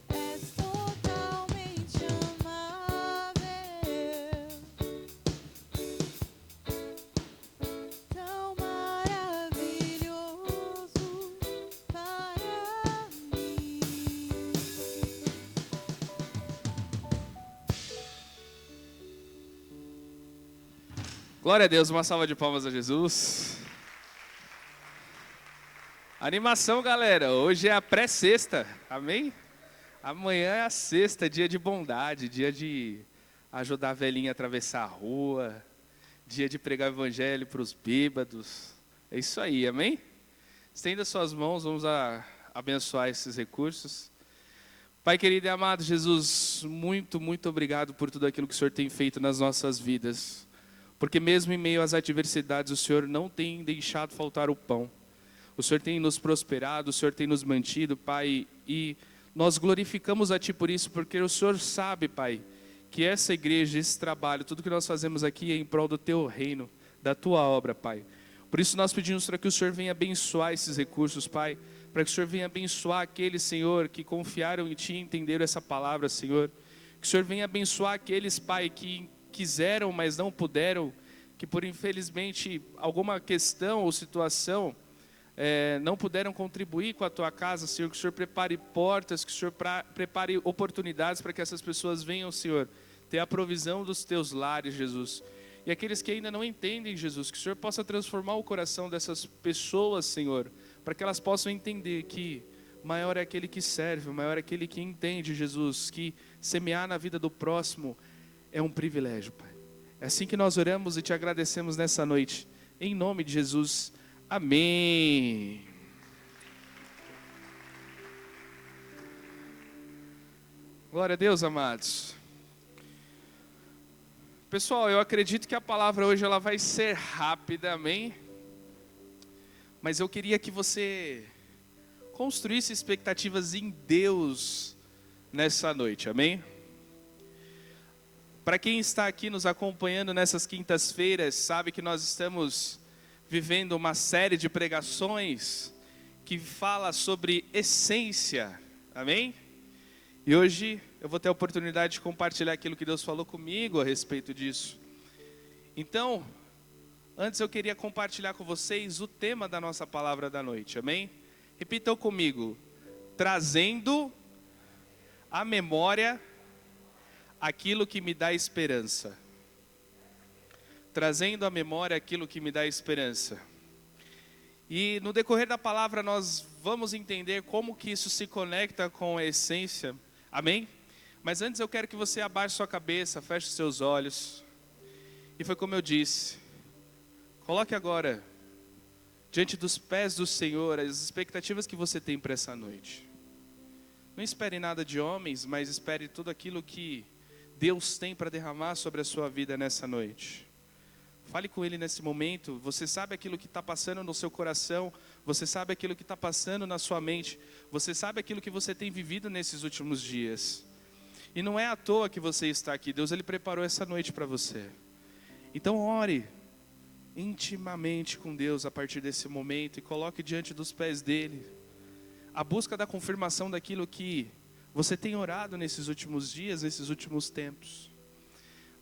és totalmente amável, tão maravilhoso para mim. Glória a Deus, uma salva de palmas a Jesus. Animação, galera. Hoje é a pré-sexta, amém? Amanhã é a sexta, dia de bondade, dia de ajudar a velhinha a atravessar a rua, dia de pregar o evangelho para os bêbados. É isso aí, amém? Estenda suas mãos, vamos abençoar esses recursos. Pai querido e amado Jesus, muito, muito obrigado por tudo aquilo que o Senhor tem feito nas nossas vidas. Porque mesmo em meio às adversidades, o Senhor não tem deixado faltar o pão. O Senhor tem nos prosperado, o Senhor tem nos mantido, Pai, e nós glorificamos a Ti por isso, porque o Senhor sabe, Pai, que essa igreja, esse trabalho, tudo que nós fazemos aqui é em prol do Teu reino, da Tua obra, Pai. Por isso nós pedimos para que o Senhor venha abençoar esses recursos, Pai, para que o Senhor venha abençoar aqueles, Senhor, que confiaram em Ti e entenderam essa palavra, Senhor. Que o Senhor venha abençoar aqueles, Pai, que quiseram, mas não puderam, que por infelizmente alguma questão ou situação não puderam contribuir com a Tua casa, Senhor. Que o Senhor prepare portas, que o Senhor prepare oportunidades para que essas pessoas venham, Senhor, ter a provisão dos Teus lares, Jesus. E aqueles que ainda não entendem, Jesus, que o Senhor possa transformar o coração dessas pessoas, Senhor, para que elas possam entender que maior é aquele que serve, maior é aquele que entende, Jesus, que semear na vida do próximo é um privilégio, Pai. É assim que nós oramos e Te agradecemos nessa noite. Em nome de Jesus, amém. Glória a Deus, amados. Pessoal, eu acredito que a palavra hoje ela vai ser rápida, amém? Mas eu queria que você construísse expectativas em Deus nessa noite, amém? Para quem está aqui nos acompanhando nessas quintas-feiras, sabe que nós estamos vivendo uma série de pregações que fala sobre essência, amém? E hoje eu vou ter a oportunidade de compartilhar aquilo que Deus falou comigo a respeito disso. Então, antes eu queria compartilhar com vocês o tema da nossa palavra da noite, amém? Repitam comigo: trazendo à memória aquilo que me dá esperança. Trazendo à memória aquilo que me dá esperança. E no decorrer da palavra nós vamos entender como que isso se conecta com a essência, amém? Mas antes eu quero que você abaixe sua cabeça, feche seus olhos. E foi como eu disse, coloque agora diante dos pés do Senhor as expectativas que você tem para essa noite. Não espere nada de homens, mas espere tudo aquilo que Deus tem para derramar sobre a sua vida nessa noite. Fale com Ele nesse momento. Você sabe aquilo que está passando no seu coração, você sabe aquilo que está passando na sua mente, você sabe aquilo que você tem vivido nesses últimos dias. E não é à toa que você está aqui. Deus Ele preparou essa noite para você. Então ore intimamente com Deus a partir desse momento e coloque diante dos pés dEle a busca da confirmação daquilo que você tem orado nesses últimos dias, nesses últimos tempos.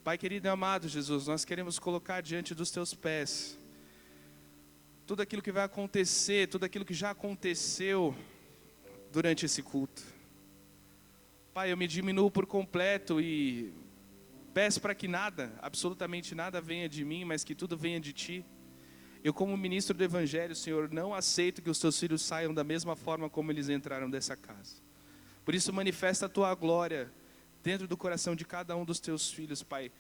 Pai querido e amado Jesus, nós queremos colocar diante dos Teus pés tudo aquilo que vai acontecer, tudo aquilo que já aconteceu durante esse culto. Pai, eu me diminuo por completo e peço para que nada, absolutamente nada venha de mim, mas que tudo venha de Ti. Eu como ministro do Evangelho, Senhor, não aceito que os Teus filhos saiam da mesma forma como eles entraram dessa casa. Por isso manifesta a Tua glória dentro do coração de cada um dos Teus filhos, Pai.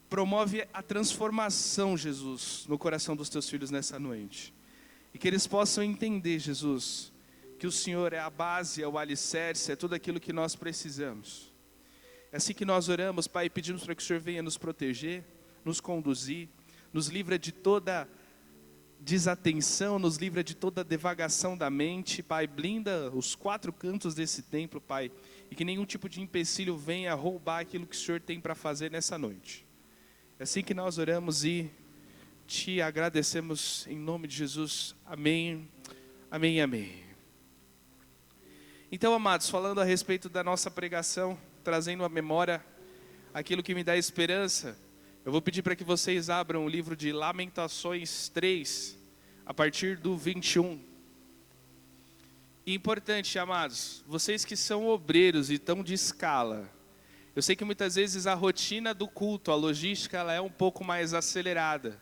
Promove a transformação, Jesus, no coração dos Teus filhos nessa noite. E que eles possam entender, Jesus, que o Senhor é a base, é o alicerce, é tudo aquilo que nós precisamos. É assim que nós oramos, Pai, e pedimos para que o Senhor venha nos proteger, nos conduzir, nos livra de toda desatenção, nos livra de toda devagação da mente, Pai, blinda os 4 cantos desse templo, Pai, e que nenhum tipo de empecilho venha roubar aquilo que o Senhor tem para fazer nessa noite. É assim que nós oramos e Te agradecemos em nome de Jesus, amém, amém e amém. Então, amados, falando a respeito da nossa pregação, trazendo à memória aquilo que me dá esperança, eu vou pedir para que vocês abram o livro de Lamentações 3, a partir do 21. E importante, amados, vocês que são obreiros e estão de escala, eu sei que muitas vezes a rotina do culto, a logística, ela é um pouco mais acelerada.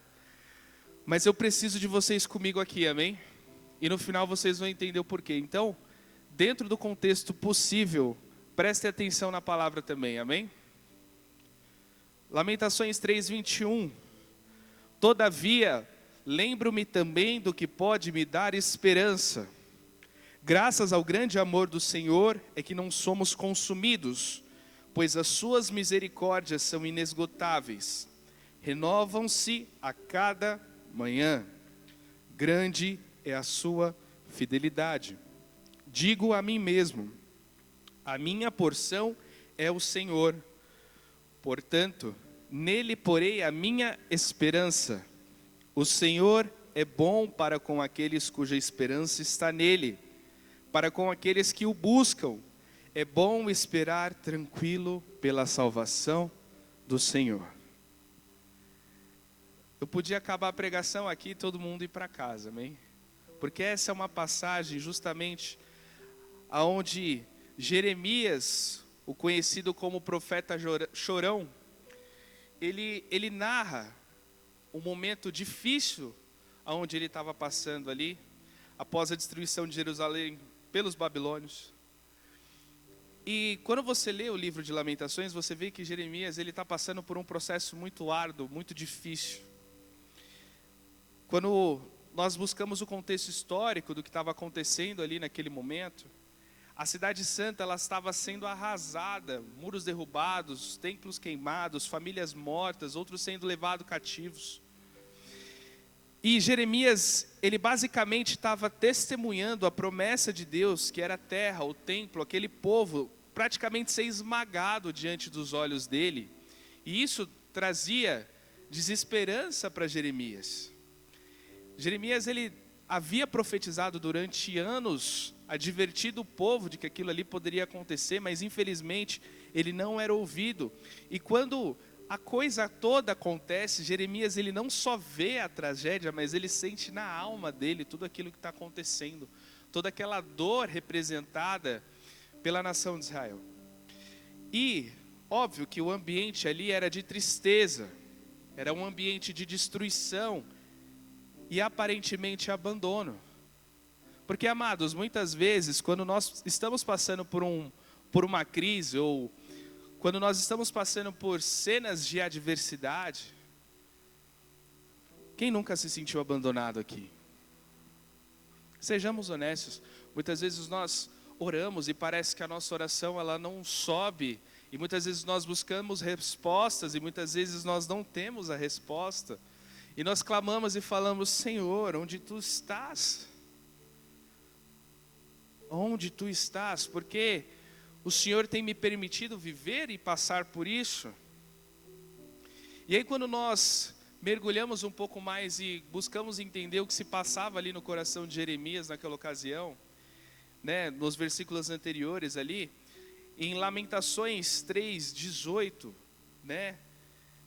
Mas eu preciso de vocês comigo aqui, amém? E no final vocês vão entender o porquê. Então, dentro do contexto possível, prestem atenção na palavra também, amém? Lamentações 3, 21. Todavia, lembro-me também do que pode me dar esperança. Graças ao grande amor do Senhor é que não somos consumidos, pois as suas misericórdias são inesgotáveis. Renovam-se a cada manhã. Grande é a sua fidelidade. Digo a mim mesmo, a minha porção é o Senhor. Portanto, nele porei a minha esperança. O Senhor é bom para com aqueles cuja esperança está nele, para com aqueles que o buscam. É bom esperar tranquilo pela salvação do Senhor. Eu podia acabar a pregação aqui e todo mundo ir para casa, amém? Porque essa é uma passagem justamente aonde Jeremias, o conhecido como profeta chorão, ele narra um momento difícil aonde ele estava passando ali, após a destruição de Jerusalém pelos babilônios. E quando você lê o livro de Lamentações, você vê que Jeremias ele está passando por um processo muito árduo, muito difícil. Quando nós buscamos o contexto histórico do que estava acontecendo ali naquele momento, a cidade santa ela estava sendo arrasada, muros derrubados, templos queimados, famílias mortas, outros sendo levados cativos. E Jeremias, ele basicamente estava testemunhando a promessa de Deus, que era a terra, o templo, aquele povo, praticamente ser esmagado diante dos olhos dele. E isso trazia desesperança para Jeremias. Jeremias, ele havia profetizado durante anos, advertido o povo de que aquilo ali poderia acontecer, mas infelizmente ele não era ouvido. E quando a coisa toda acontece, Jeremias ele não só vê a tragédia, mas ele sente na alma dele tudo aquilo que está acontecendo, toda aquela dor representada pela nação de Israel. E óbvio que o ambiente ali era de tristeza, era um ambiente de destruição e aparentemente abandono. Porque, amados, muitas vezes quando nós estamos passando por uma crise, ou quando nós estamos passando por cenas de adversidade, quem nunca se sentiu abandonado aqui? Sejamos honestos, muitas vezes nós oramos e parece que a nossa oração ela não sobe, e muitas vezes nós buscamos respostas e muitas vezes nós não temos a resposta, e nós clamamos e falamos: Senhor, onde Tu estás? Onde Tu estás? Porque o Senhor tem me permitido viver e passar por isso. E aí quando nós mergulhamos um pouco mais e buscamos entender o que se passava ali no coração de Jeremias naquela ocasião, né, nos versículos anteriores ali, em Lamentações 3:18, né,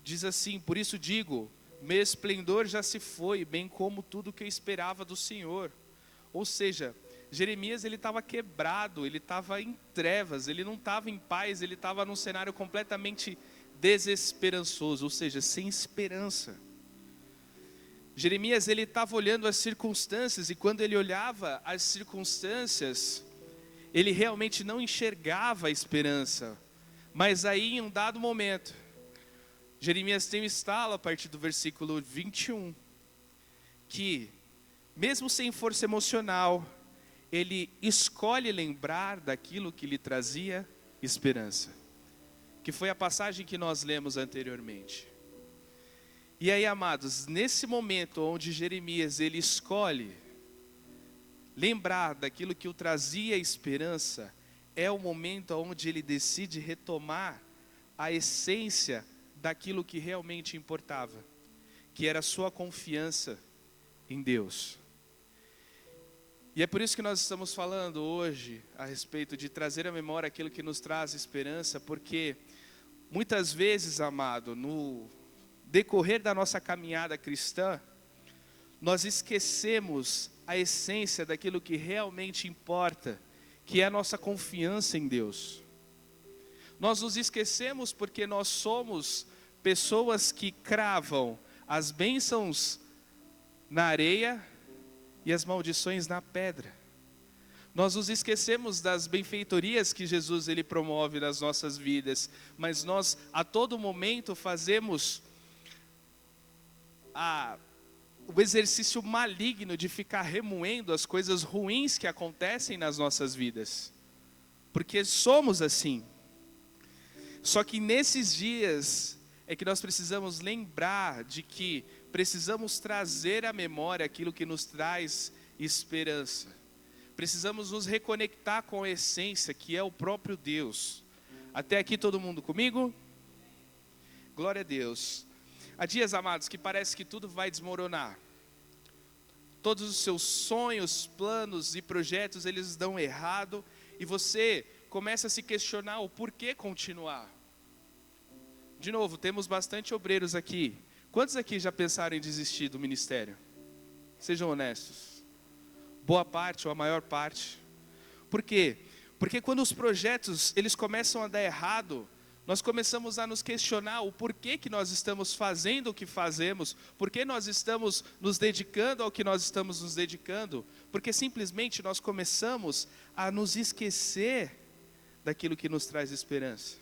diz assim: por isso digo, meu esplendor já se foi, bem como tudo que eu esperava do Senhor. Ou seja, Jeremias ele estava quebrado, ele estava em trevas, ele não estava em paz, ele estava num cenário completamente desesperançoso, ou seja, sem esperança. Jeremias ele estava olhando as circunstâncias, e quando ele olhava as circunstâncias, ele realmente não enxergava a esperança. Mas aí em um dado momento, Jeremias tem um estalo a partir do versículo 21, que mesmo sem força emocional, ele escolhe lembrar daquilo que lhe trazia esperança, que foi a passagem que nós lemos anteriormente. E aí, amados, nesse momento onde Jeremias ele escolhe lembrar daquilo que o trazia esperança, é o momento onde ele decide retomar a essência daquilo que realmente importava, que era a sua confiança em Deus. E é por isso que nós estamos falando hoje a respeito de trazer à memória aquilo que nos traz esperança, porque muitas vezes, amado, no decorrer da nossa caminhada cristã, nós esquecemos a essência daquilo que realmente importa, que é a nossa confiança em Deus. Nós nos esquecemos porque nós somos pessoas que cravam as bênçãos na areia e as maldições na pedra. Nós nos esquecemos das benfeitorias que Jesus ele promove nas nossas vidas, mas nós a todo momento fazemos o exercício maligno de ficar remoendo as coisas ruins que acontecem nas nossas vidas, porque somos assim. Só que nesses dias é que nós precisamos lembrar de que precisamos trazer à memória aquilo que nos traz esperança. Precisamos nos reconectar com a essência que é o próprio Deus. Até aqui todo mundo comigo? Glória a Deus. Há dias, amados, que parece que tudo vai desmoronar. todos os seus sonhos, planos e projetos, eles dão errado, e você começa a se questionar o porquê continuar. De novo, temos bastante obreiros aqui. Quantos aqui já pensaram em desistir do ministério? Sejam honestos. Boa parte ou a maior parte. Por quê? Porque quando os projetos eles começam a dar errado, nós começamos a nos questionar o porquê que nós estamos fazendo o que fazemos, porquê nós estamos nos dedicando ao que nós estamos nos dedicando, porque simplesmente nós começamos a nos esquecer daquilo que nos traz esperança.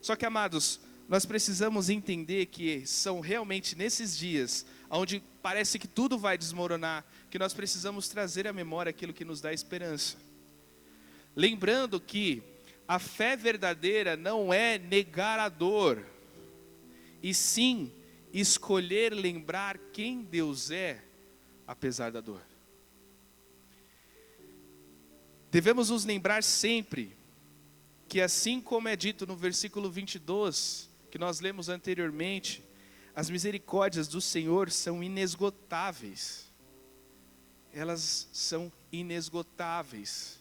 Só que, amados, nós precisamos entender que são realmente nesses dias, onde parece que tudo vai desmoronar, que nós precisamos trazer à memória aquilo que nos dá esperança. Lembrando que a fé verdadeira não é negar a dor, e sim escolher lembrar quem Deus é, apesar da dor. Devemos nos lembrar sempre que, assim como é dito no versículo 22, que nós lemos anteriormente, as misericórdias do Senhor são inesgotáveis. Elas são inesgotáveis.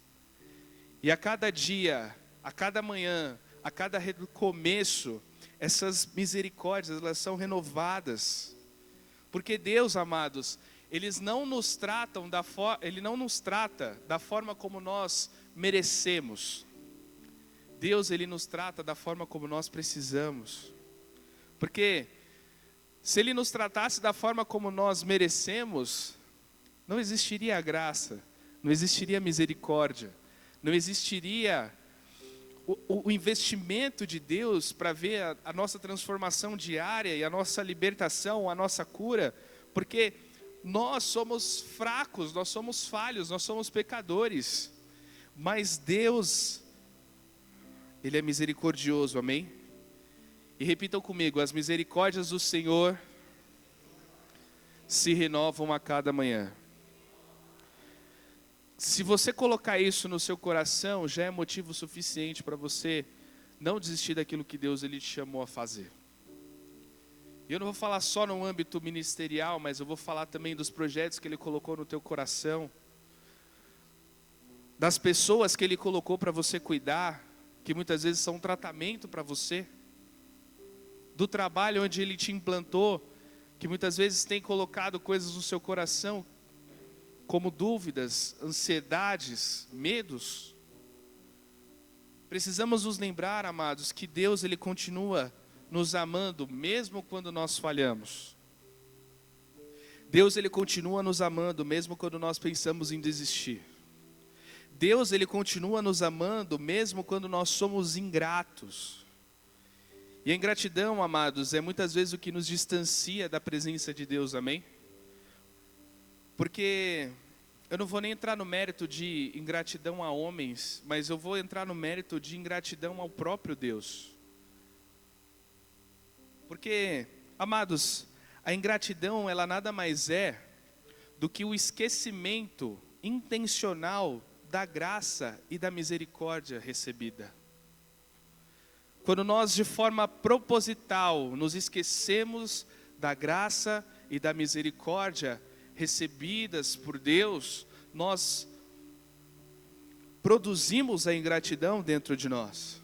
E a cada dia, a cada manhã, a cada recomeço, essas misericórdias, elas são renovadas. Porque Deus, amados, Ele não nos trata da forma como nós merecemos. Deus, Ele nos trata da forma como nós precisamos. Porque se Ele nos tratasse da forma como nós merecemos, não existiria a graça, não existiria a misericórdia, não existiria o investimento de Deus para ver a nossa transformação diária e a nossa libertação, a nossa cura, porque nós somos fracos, nós somos falhos, nós somos pecadores, mas Deus, Ele é misericordioso, amém? E repitam comigo: as misericórdias do Senhor se renovam a cada manhã. Se você colocar isso no seu coração, já é motivo suficiente para você não desistir daquilo que Deus Ele te chamou a fazer. E eu não vou falar só no âmbito ministerial, mas eu vou falar também dos projetos que Ele colocou no teu coração, das pessoas que Ele colocou para você cuidar, que muitas vezes são um tratamento para você, do trabalho onde Ele te implantou, que muitas vezes tem colocado coisas no seu coração, como dúvidas, ansiedades, medos. Precisamos nos lembrar, amados, que Deus Ele continua nos amando, mesmo quando nós falhamos. Deus Ele continua nos amando, mesmo quando nós pensamos em desistir. Deus Ele continua nos amando, mesmo quando nós somos ingratos. E a ingratidão, amados, é muitas vezes o que nos distancia da presença de Deus, amém? Porque eu não vou nem entrar no mérito de ingratidão a homens, mas eu vou entrar no mérito de ingratidão ao próprio Deus. Porque, amados, a ingratidão, ela nada mais é do que o esquecimento intencional da graça e da misericórdia recebida. Quando nós, de forma proposital, nos esquecemos da graça e da misericórdia recebidas por Deus, nós produzimos a ingratidão dentro de nós.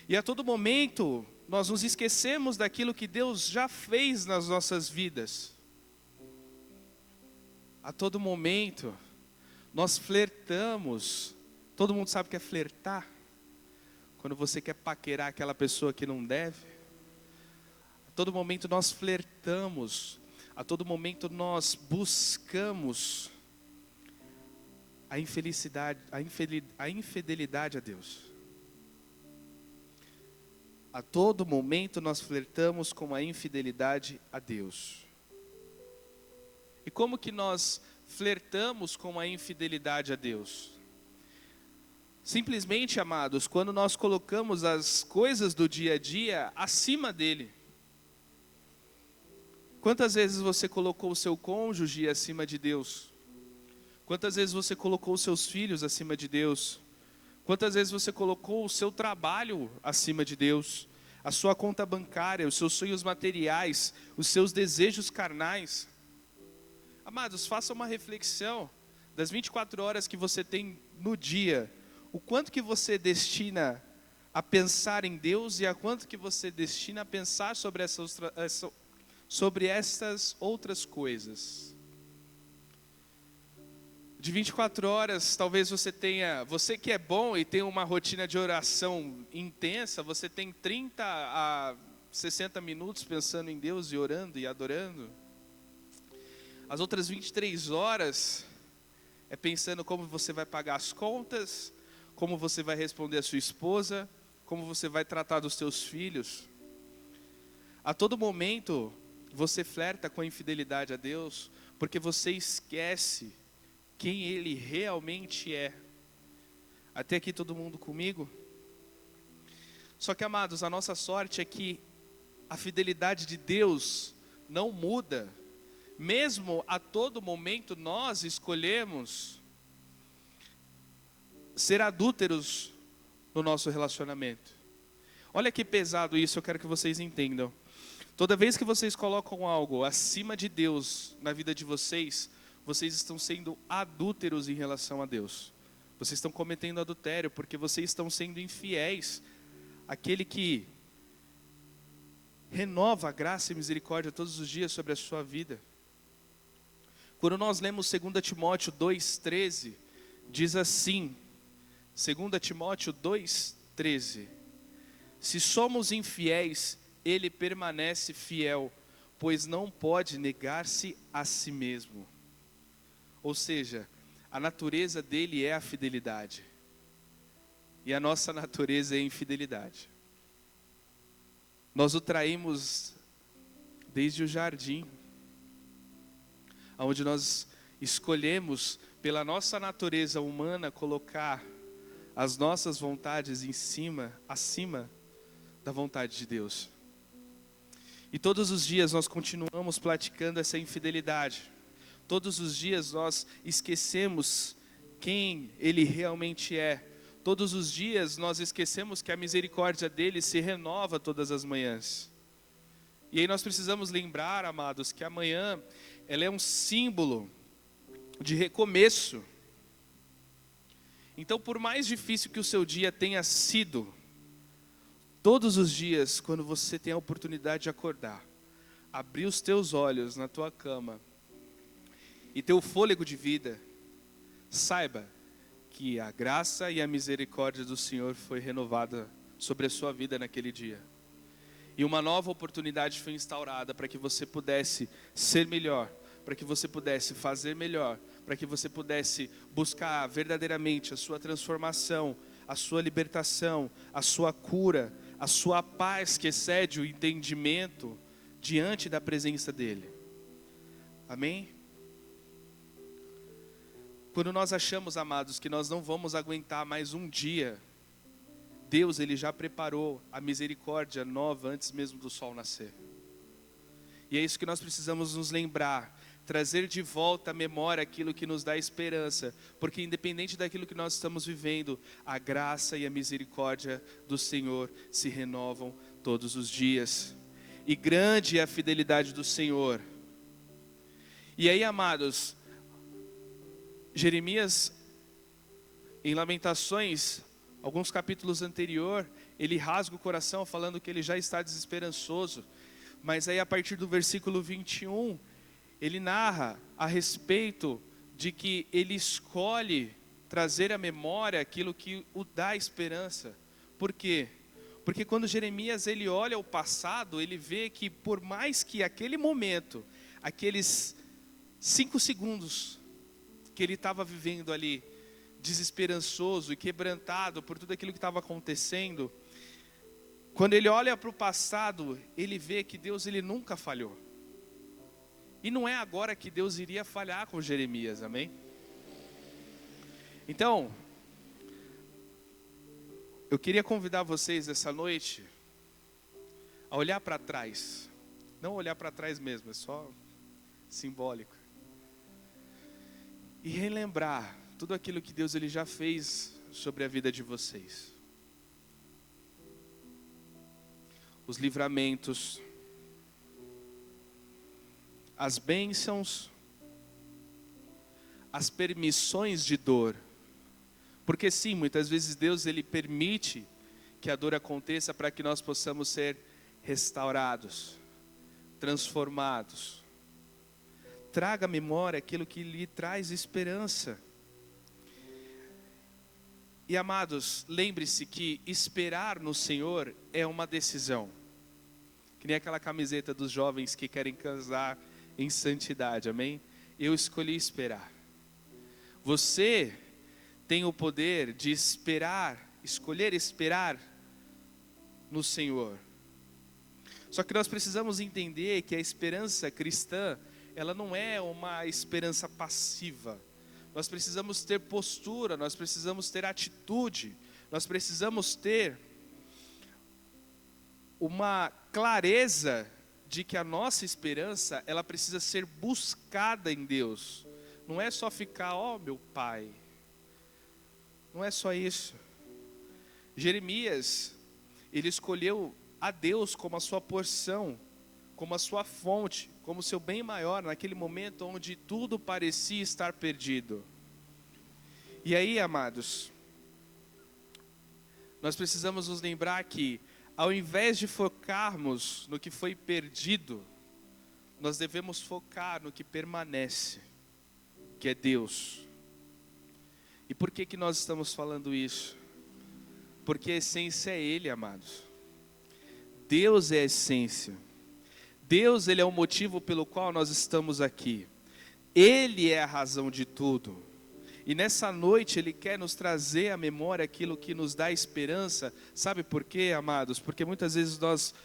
E a todo momento, nós nos esquecemos daquilo que Deus já fez nas nossas vidas. A todo momento, nós flertamos. Todo mundo sabe o que é flertar? Quando você quer paquerar aquela pessoa que não deve. A todo momento nós flertamos. A todo momento nós buscamos a infidelidade a Deus. A todo momento nós flertamos com a infidelidade a Deus. E como que nós flertamos com a infidelidade a Deus? Simplesmente, amados, quando nós colocamos as coisas do dia a dia acima dele. Quantas vezes você colocou o seu cônjuge acima de Deus? Quantas vezes você colocou os seus filhos acima de Deus? Quantas vezes você colocou o seu trabalho acima de Deus? A sua conta bancária, os seus sonhos materiais, os seus desejos carnais? Amados, faça uma reflexão das 24 horas que você tem no dia, o quanto que você destina a pensar em Deus e a quanto que você destina a pensar sobre estas outras coisas. De 24 horas, talvez você que é bom e tem uma rotina de oração intensa, você tem 30 a 60 minutos pensando em Deus e orando e adorando. As outras 23 horas é pensando como você vai pagar as contas, como você vai responder a sua esposa, como você vai tratar dos seus filhos. A todo momento você flerta com a infidelidade a Deus, porque você esquece quem Ele realmente é. Até aqui todo mundo comigo? Só que, amados, a nossa sorte é que a fidelidade de Deus não muda. Mesmo a todo momento nós escolhemos ser adúlteros no nosso relacionamento. Olha que pesado isso, eu quero que vocês entendam. Toda vez que vocês colocam algo acima de Deus na vida de vocês, vocês estão sendo adúlteros em relação a Deus. Vocês estão cometendo adultério porque vocês estão sendo infiéis àquele que renova a graça e misericórdia todos os dias sobre a sua vida. Quando nós lemos 2 Timóteo 2,13, diz assim, 2 Timóteo 2,13: se somos infiéis, Ele permanece fiel, pois não pode negar-se a si mesmo. Ou seja, a natureza dele é a fidelidade. E a nossa natureza é a infidelidade. Nós o traímos desde o jardim, onde nós escolhemos, pela nossa natureza humana, colocar as nossas vontades acima da vontade de Deus. E todos os dias nós continuamos praticando essa infidelidade. Todos os dias nós esquecemos quem Ele realmente é. Todos os dias nós esquecemos que a misericórdia dEle se renova todas as manhãs. E aí nós precisamos lembrar, amados, que amanhã ela é um símbolo de recomeço. Então, por mais difícil que o seu dia tenha sido, todos os dias, quando você tem a oportunidade de acordar, abrir os teus olhos na tua cama e ter o fôlego de vida, saiba que a graça e a misericórdia do Senhor foi renovada sobre a sua vida naquele dia. E uma nova oportunidade foi instaurada para que você pudesse ser melhor, para que você pudesse fazer melhor, para que você pudesse buscar verdadeiramente a sua transformação, a sua libertação, a sua cura, a sua paz que excede o entendimento diante da presença dEle. Amém? Quando nós achamos, amados, que nós não vamos aguentar mais um dia, Deus, Ele já preparou a misericórdia nova antes mesmo do sol nascer. E é isso que nós precisamos nos lembrar, trazer de volta à memória aquilo que nos dá esperança, porque independente daquilo que nós estamos vivendo, a graça e a misericórdia do Senhor se renovam todos os dias. E grande é a fidelidade do Senhor. E aí, amados, Jeremias, em Lamentações, alguns capítulos anterior, ele rasga o coração falando que ele já está desesperançoso. Mas aí a partir do versículo 21, ele narra a respeito de que ele escolhe trazer à memória aquilo que o dá esperança. Por quê? Porque quando Jeremias ele olha o passado, ele vê que por mais que aquele momento, aqueles 5 segundos que ele estava vivendo ali, desesperançoso e quebrantado por tudo aquilo que estava acontecendo, quando ele olha para o passado, ele vê que Deus ele nunca falhou. E não é agora que Deus iria falhar com Jeremias, amém? Então, eu queria convidar vocês essa noite a olhar para trás. Não olhar para trás mesmo, é só simbólico. E relembrar tudo aquilo que Deus ele já fez sobre a vida de vocês. Os livramentos, as bênçãos as permissões de dor. Porque sim, muitas vezes Deus ele permite que a dor aconteça para que nós possamos ser restaurados, transformados. Traga à memória aquilo que lhe traz esperança. E amados, lembre-se que esperar no Senhor é uma decisão. Que nem aquela camiseta dos jovens que querem casar em santidade, amém? Eu escolhi esperar. Você tem o poder de esperar, escolher esperar no Senhor. Só que nós precisamos entender que a esperança cristã, ela não é uma esperança passiva. Nós precisamos ter postura, nós precisamos ter atitude, nós precisamos ter uma clareza de que a nossa esperança, ela precisa ser buscada em Deus. Não é só ficar, ó meu Pai. Não é só isso. Jeremias, ele escolheu a Deus como a sua porção, como a sua fonte, como seu bem maior, naquele momento onde tudo parecia estar perdido. E aí, amados, nós precisamos nos lembrar que, ao invés de focarmos no que foi perdido, nós devemos focar no que permanece, que é Deus. E por que nós estamos falando isso? Porque a essência é Ele, amados. Deus é a essência. Deus, Ele é o motivo pelo qual nós estamos aqui. Ele é a razão de tudo. E nessa noite Ele quer nos trazer à memória aquilo que nos dá esperança. Sabe por quê, amados? Porque muitas vezes nós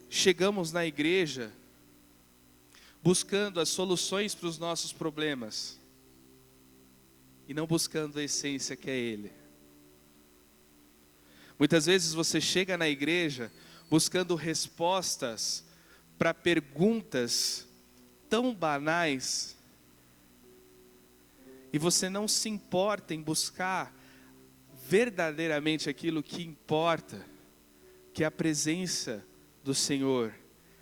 chegamos na igreja buscando as soluções para os nossos problemas e não buscando a essência que é Ele. Muitas vezes você chega na igreja buscando respostas para perguntas tão banais e você não se importa em buscar verdadeiramente aquilo que importa, que é a presença do Senhor,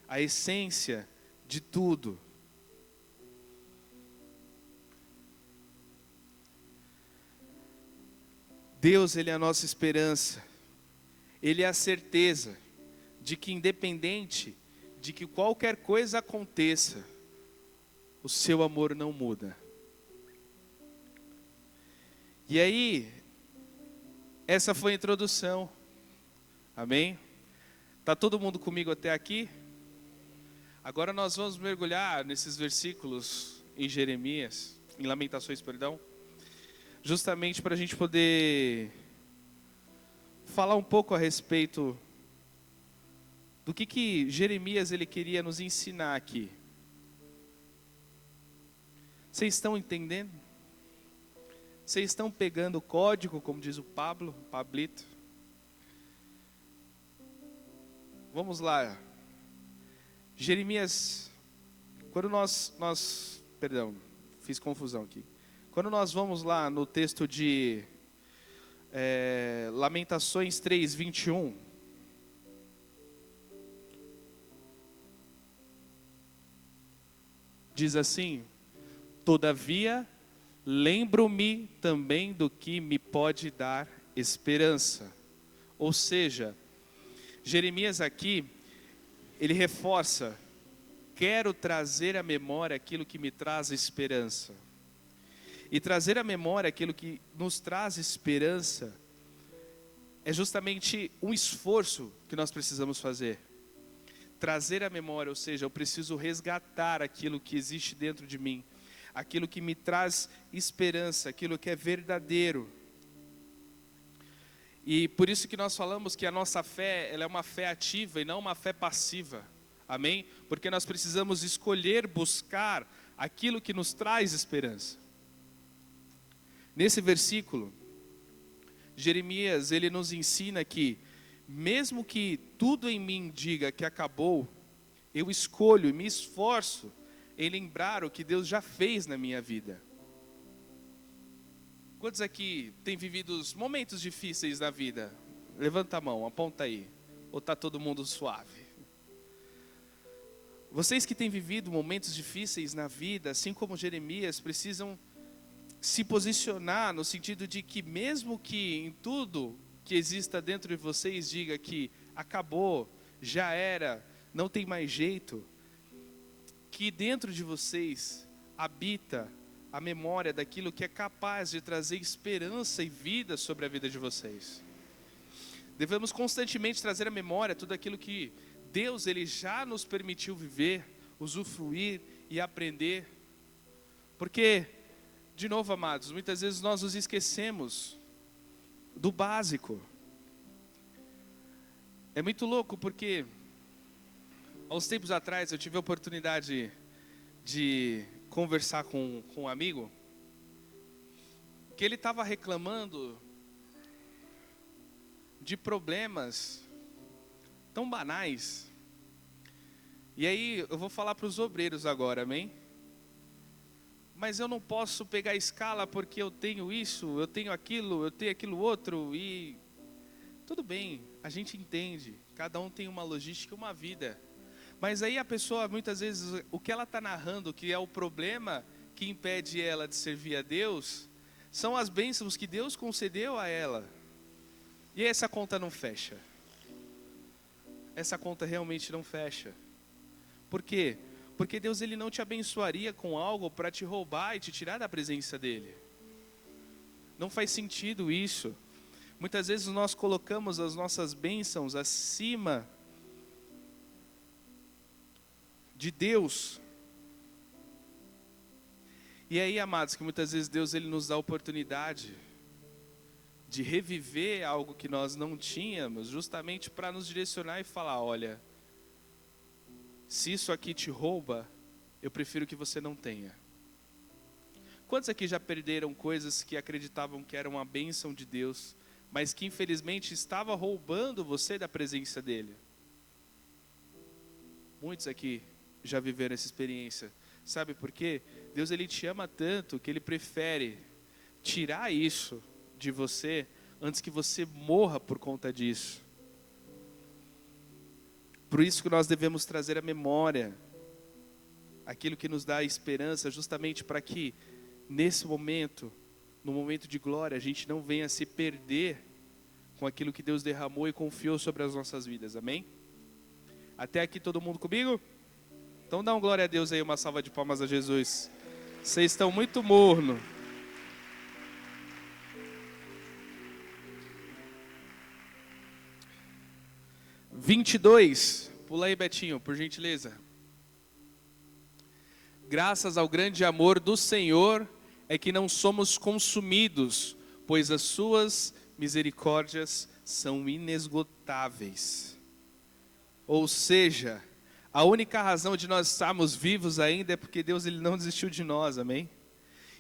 a essência de tudo. Deus, Ele é a nossa esperança. Ele é a certeza de que independente de que qualquer coisa aconteça, o seu amor não muda. E aí, essa foi a introdução. Amém? Tá todo mundo comigo até aqui? Agora nós vamos mergulhar nesses versículos em Jeremias, em Lamentações, perdão, justamente para a gente poder falar um pouco a respeito do que Jeremias ele queria nos ensinar aqui. Vocês estão entendendo? Vocês estão pegando o código, como diz o Pablito? Vamos lá. Jeremias, quando perdão, fiz confusão aqui. Quando nós vamos lá no texto de Lamentações 3, 21. Diz assim: todavia, lembro-me também do que me pode dar esperança. Ou seja, Jeremias aqui, ele reforça: quero trazer à memória aquilo que me traz esperança. E trazer à memória aquilo que nos traz esperança é justamente um esforço que nós precisamos fazer. Trazer à memória, ou seja, eu preciso resgatar aquilo que existe dentro de mim, aquilo que me traz esperança, aquilo que é verdadeiro. E por isso que nós falamos que a nossa fé, ela é uma fé ativa e não uma fé passiva. Amém? Porque nós precisamos escolher buscar aquilo que nos traz esperança. Nesse versículo, Jeremias, ele nos ensina que, mesmo que tudo em mim diga que acabou, eu escolho e me esforço em lembrar o que Deus já fez na minha vida. Quantos aqui têm vivido os momentos difíceis na vida? Levanta a mão, aponta aí. Ou está todo mundo suave? Vocês que têm vivido momentos difíceis na vida, assim como Jeremias, precisam se posicionar no sentido de que mesmo que em tudo que exista dentro de vocês diga que acabou, já era, não tem mais jeito, que dentro de vocês habita a memória daquilo que é capaz de trazer esperança e vida sobre a vida de vocês. Devemos constantemente trazer à memória tudo aquilo que Deus ele já nos permitiu viver, usufruir e aprender. Porque, de novo, amados, muitas vezes nós nos esquecemos do básico. É muito louco porque, há uns tempos atrás, eu tive a oportunidade de conversar com um amigo, que ele estava reclamando de problemas tão banais. E aí, eu vou falar para os obreiros agora, amém? Mas eu não posso pegar a escala porque eu tenho isso, eu tenho aquilo outro e... Tudo bem, a gente entende, cada um tem uma logística e uma vida. Mas aí a pessoa, muitas vezes, o que ela está narrando, que é o problema que impede ela de servir a Deus, são as bênçãos que Deus concedeu a ela. E aí essa conta não fecha. Essa conta realmente não fecha. Por quê? Porque Deus ele não te abençoaria com algo para te roubar e te tirar da presença dele. Não faz sentido isso. Muitas vezes nós colocamos as nossas bênçãos acima de Deus. E aí, amados, que muitas vezes Deus ele nos dá a oportunidade de reviver algo que nós não tínhamos, justamente para nos direcionar e falar, olha, se isso aqui te rouba, eu prefiro que você não tenha. Quantos aqui já perderam coisas que acreditavam que eram uma bênção de Deus, mas que infelizmente estava roubando você da presença dele? Muitos aqui já viveram essa experiência. Sabe por quê? Deus ele te ama tanto que ele prefere tirar isso de você antes que você morra por conta disso. Por isso que nós devemos trazer à memória aquilo que nos dá esperança, justamente para que nesse momento, no momento de glória, a gente não venha se perder com aquilo que Deus derramou e confiou sobre as nossas vidas, amém? Até aqui todo mundo comigo? Então dá um glória a Deus aí, uma salva de palmas a Jesus. Vocês estão muito morno. (22) 22, pula aí Betinho, por gentileza. Graças ao grande amor do Senhor é que não somos consumidos, pois as suas misericórdias são inesgotáveis. Ou seja, a única razão de nós estarmos vivos ainda é porque Deus ele não desistiu de nós, amém?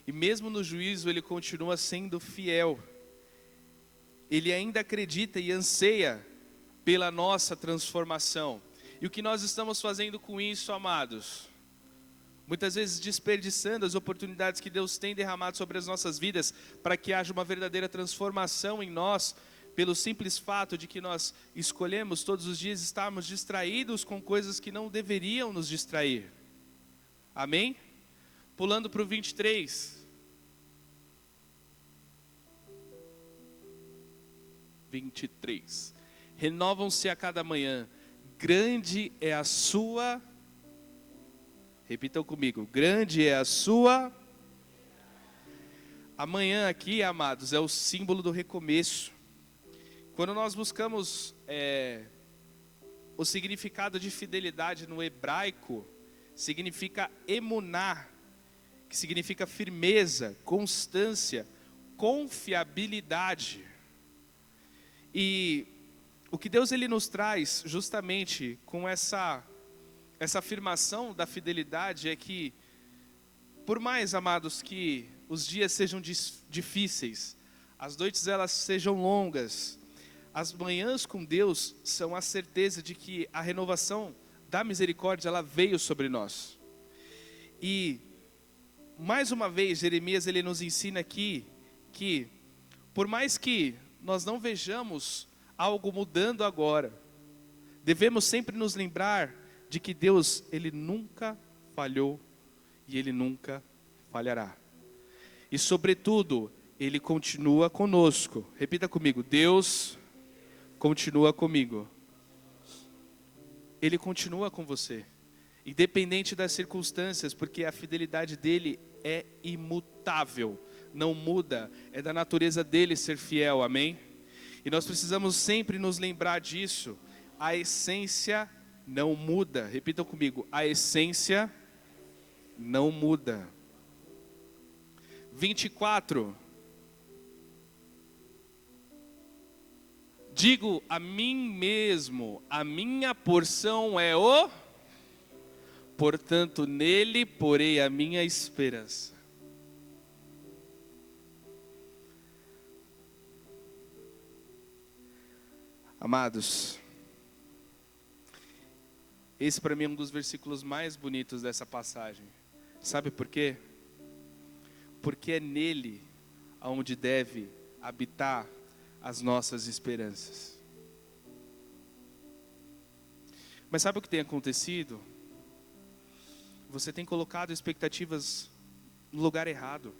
E mesmo no juízo ele continua sendo fiel. Ele ainda acredita e anseia pela nossa transformação. E o que nós estamos fazendo com isso, amados? Muitas vezes desperdiçando as oportunidades que Deus tem derramado sobre as nossas vidas para que haja uma verdadeira transformação em nós, pelo simples fato de que nós escolhemos todos os dias estarmos distraídos com coisas que não deveriam nos distrair. Amém? Pulando para o 23. 23. Renovam-se a cada manhã. Grande é a sua... Repitam comigo. Grande é a sua... Amanhã aqui, amados, é o símbolo do recomeço. Quando nós buscamos o significado de fidelidade no hebraico, significa emuná, que significa firmeza, constância, confiabilidade. E o que Deus ele nos traz justamente com essa afirmação da fidelidade é que, por mais, amados, que os dias sejam difíceis, as noites elas sejam longas, as manhãs com Deus são a certeza de que a renovação da misericórdia ela veio sobre nós. E mais uma vez Jeremias ele nos ensina aqui que por mais que nós não vejamos algo mudando agora, devemos sempre nos lembrar de que Deus ele nunca falhou e ele nunca falhará. e sobretudo, Ele continua conosco. Repita comigo: Deus continua comigo. Ele continua com você, independente das circunstâncias, porque a fidelidade dele é imutável, não muda, é da natureza dele ser fiel, amém? E nós precisamos sempre nos lembrar disso, a essência não muda. Repitam comigo: a essência não muda. 24. Digo a mim mesmo, a minha porção é o... Portanto, nele porei a minha esperança. Amados, esse para mim é um dos versículos mais bonitos dessa passagem. Sabe por quê? Porque é nele aonde deve habitar as nossas esperanças. Mas sabe o que tem acontecido? Você tem colocado expectativas no lugar errado.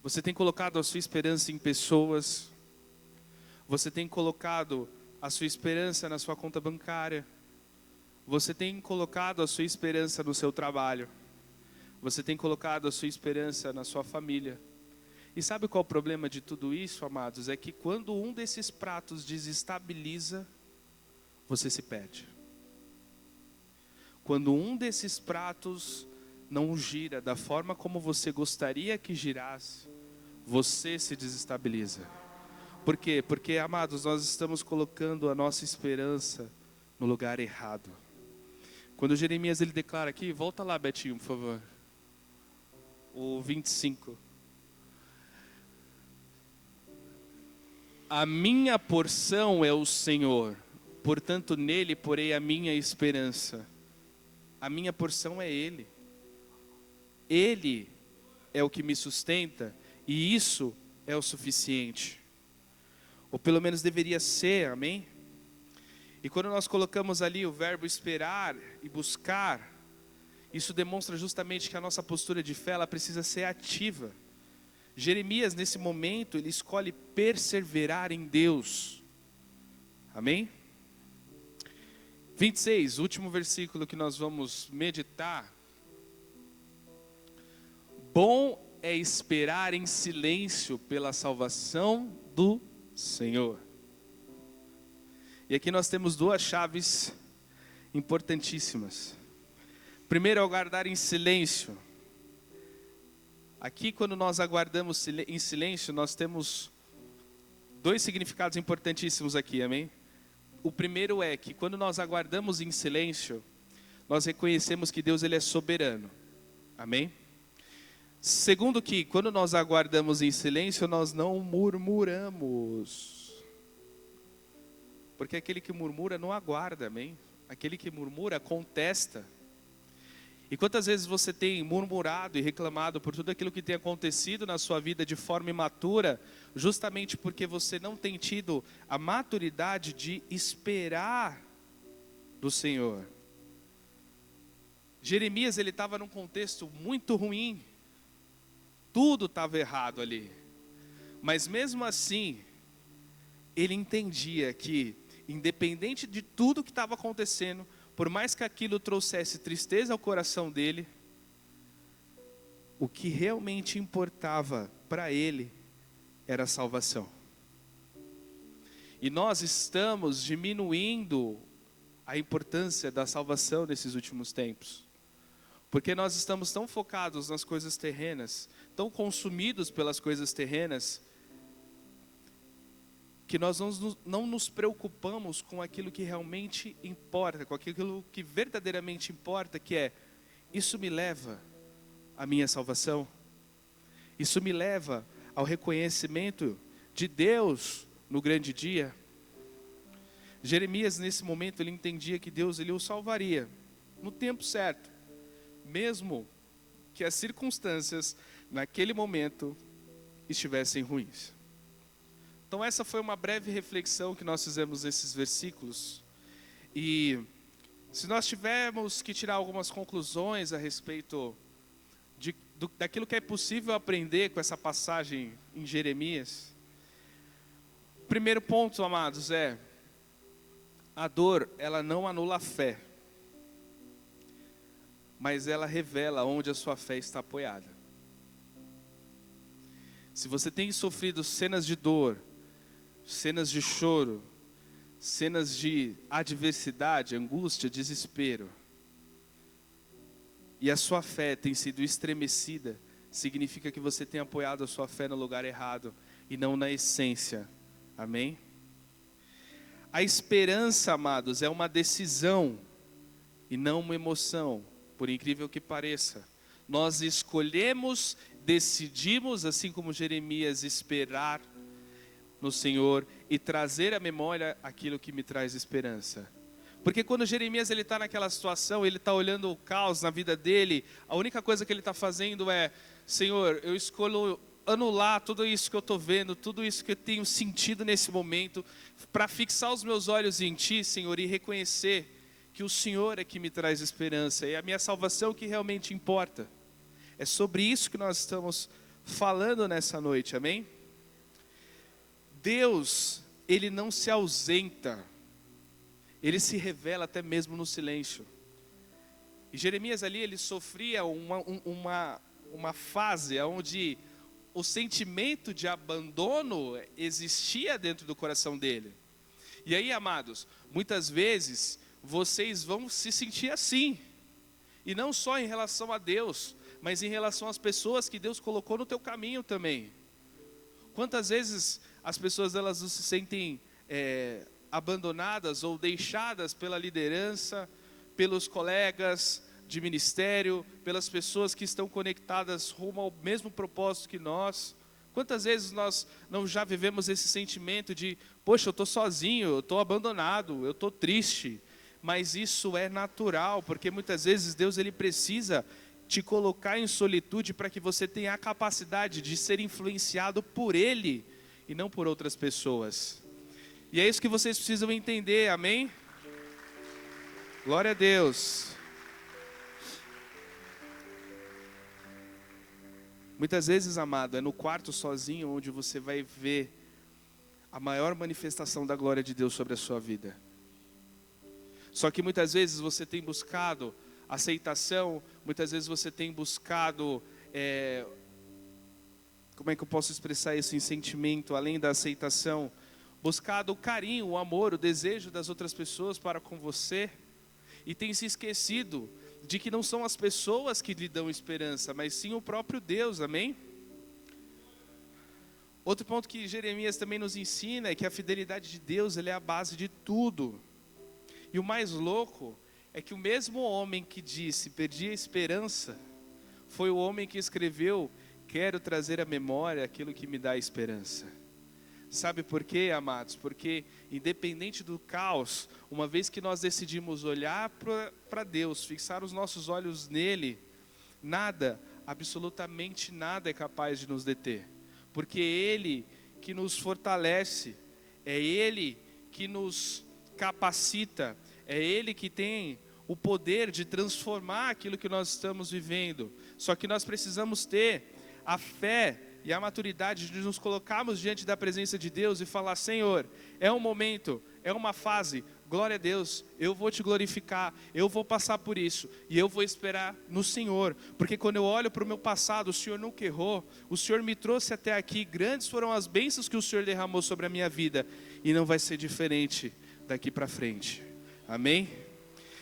Você tem colocado a sua esperança em pessoas. Você tem colocado a sua esperança na sua conta bancária. Você tem colocado a sua esperança no seu trabalho. Você tem colocado a sua esperança na sua família. E sabe qual é o problema de tudo isso, amados? É que quando um desses pratos desestabiliza, você se perde. Quando um desses pratos não gira da forma como você gostaria que girasse, você se desestabiliza. Por quê? Porque, amados, nós estamos colocando a nossa esperança no lugar errado. Quando Jeremias ele declara aqui, volta lá, Betinho, por favor. O 25. A minha porção é o Senhor, portanto nele porei a minha esperança. A minha porção é Ele. Ele é o que me sustenta e isso é o suficiente. Ou pelo menos deveria ser, amém? E quando nós colocamos ali o verbo esperar e buscar, isso demonstra justamente que a nossa postura de fé ela precisa ser ativa. Jeremias nesse momento ele escolhe perseverar em Deus. Amém? 26, último versículo que nós vamos meditar. Bom é esperar em silêncio pela salvação do Senhor. E aqui nós temos duas chaves importantíssimas. Primeiro é aguardar em silêncio. Aqui quando nós aguardamos em silêncio, nós temos dois significados importantíssimos aqui, amém? O primeiro é que quando nós aguardamos em silêncio, nós reconhecemos que Deus ele é soberano. Amém? Segundo que quando nós aguardamos em silêncio, nós não murmuramos. Porque aquele que murmura não aguarda, amém? Aquele que murmura contesta. E quantas vezes você tem murmurado e reclamado por tudo aquilo que tem acontecido na sua vida de forma imatura, justamente porque você não tem tido a maturidade de esperar do Senhor. Jeremias ele estava num contexto muito ruim, tudo estava errado ali, mas mesmo assim, ele entendia que, independente de tudo que estava acontecendo, por mais que aquilo trouxesse tristeza ao coração dele, o que realmente importava para ele era a salvação. E nós estamos diminuindo a importância da salvação nesses últimos tempos. Porque nós estamos tão focados nas coisas terrenas, tão consumidos pelas coisas terrenas, que nós não nos preocupamos com aquilo que realmente importa, com aquilo que verdadeiramente importa, que é, isso me leva à minha salvação? Isso me leva ao reconhecimento de Deus no grande dia? Jeremias, nesse momento, ele entendia que Deus ele o salvaria no tempo certo, mesmo que as circunstâncias naquele momento estivessem ruins. Então essa foi uma breve reflexão que nós fizemos nesses versículos. E se nós tivermos que tirar algumas conclusões a respeito daquilo que é possível aprender com essa passagem em Jeremias. O primeiro ponto, amados, é: a dor, ela não anula a fé, mas ela revela onde a sua fé está apoiada. Se você tem sofrido cenas de dor, cenas de choro, cenas de adversidade, angústia, desespero, e a sua fé tem sido estremecida, significa que você tem apoiado a sua fé no lugar errado e não na essência. Amém? A esperança, amados, é uma decisão e não uma emoção, por incrível que pareça. Nós escolhemos, decidimos, assim como Jeremias, esperar no Senhor e trazer à memória aquilo que me traz esperança. Porque quando Jeremias está naquela situação, ele está olhando o caos na vida dele, a única coisa que ele está fazendo é: Senhor, eu escolho anular tudo isso que eu estou vendo, tudo isso que eu tenho sentido nesse momento, para fixar os meus olhos em Ti, Senhor, e reconhecer que o Senhor é que me traz esperança, e a minha salvação que realmente importa. É sobre isso que nós estamos falando nessa noite, amém? Deus, Ele não se ausenta, Ele se revela até mesmo no silêncio. E Jeremias ali, ele sofria uma fase onde o sentimento de abandono existia dentro do coração dele. E aí, amados, muitas vezes vocês vão se sentir assim. E não só em relação a Deus, mas em relação às pessoas que Deus colocou no teu caminho também. Quantas vezes as pessoas, elas não se sentem abandonadas ou deixadas pela liderança, pelos colegas de ministério, pelas pessoas que estão conectadas rumo ao mesmo propósito que nós. Quantas vezes nós não já vivemos esse sentimento de: poxa, eu estou sozinho, eu estou abandonado, eu estou triste. Mas isso é natural, porque muitas vezes Deus, Ele precisa te colocar em solitude para que você tenha a capacidade de ser influenciado por Ele e não por outras pessoas. E é isso que vocês precisam entender, amém? Glória a Deus. Muitas vezes, amado, é no quarto sozinho onde você vai ver a maior manifestação da glória de Deus sobre a sua vida. Só que muitas vezes você tem buscado aceitação, muitas vezes você tem buscado, como é que eu posso expressar isso em sentimento, além da aceitação, buscado o carinho, o amor, o desejo das outras pessoas para com você, e tem se esquecido de que não são as pessoas que lhe dão esperança, mas sim o próprio Deus, amém? Outro ponto que Jeremias também nos ensina é que a fidelidade de Deus, ela é a base de tudo. E o mais louco é que o mesmo homem que disse: perdi a esperança, foi o homem que escreveu: quero trazer à memória aquilo que me dá esperança. Sabe por quê, amados? Porque independente do caos, uma vez que nós decidimos olhar para Deus, fixar os nossos olhos nele, nada, absolutamente nada é capaz de nos deter. Porque é Ele que nos fortalece, é Ele que nos capacita, é Ele que tem o poder de transformar aquilo que nós estamos vivendo. Só que nós precisamos ter a fé e a maturidade de nos colocarmos diante da presença de Deus e falar: Senhor, é um momento, é uma fase, glória a Deus, eu vou te glorificar, eu vou passar por isso, e eu vou esperar no Senhor, porque quando eu olho para o meu passado, o Senhor nunca errou, o Senhor me trouxe até aqui, grandes foram as bênçãos que o Senhor derramou sobre a minha vida, e não vai ser diferente daqui para frente, amém?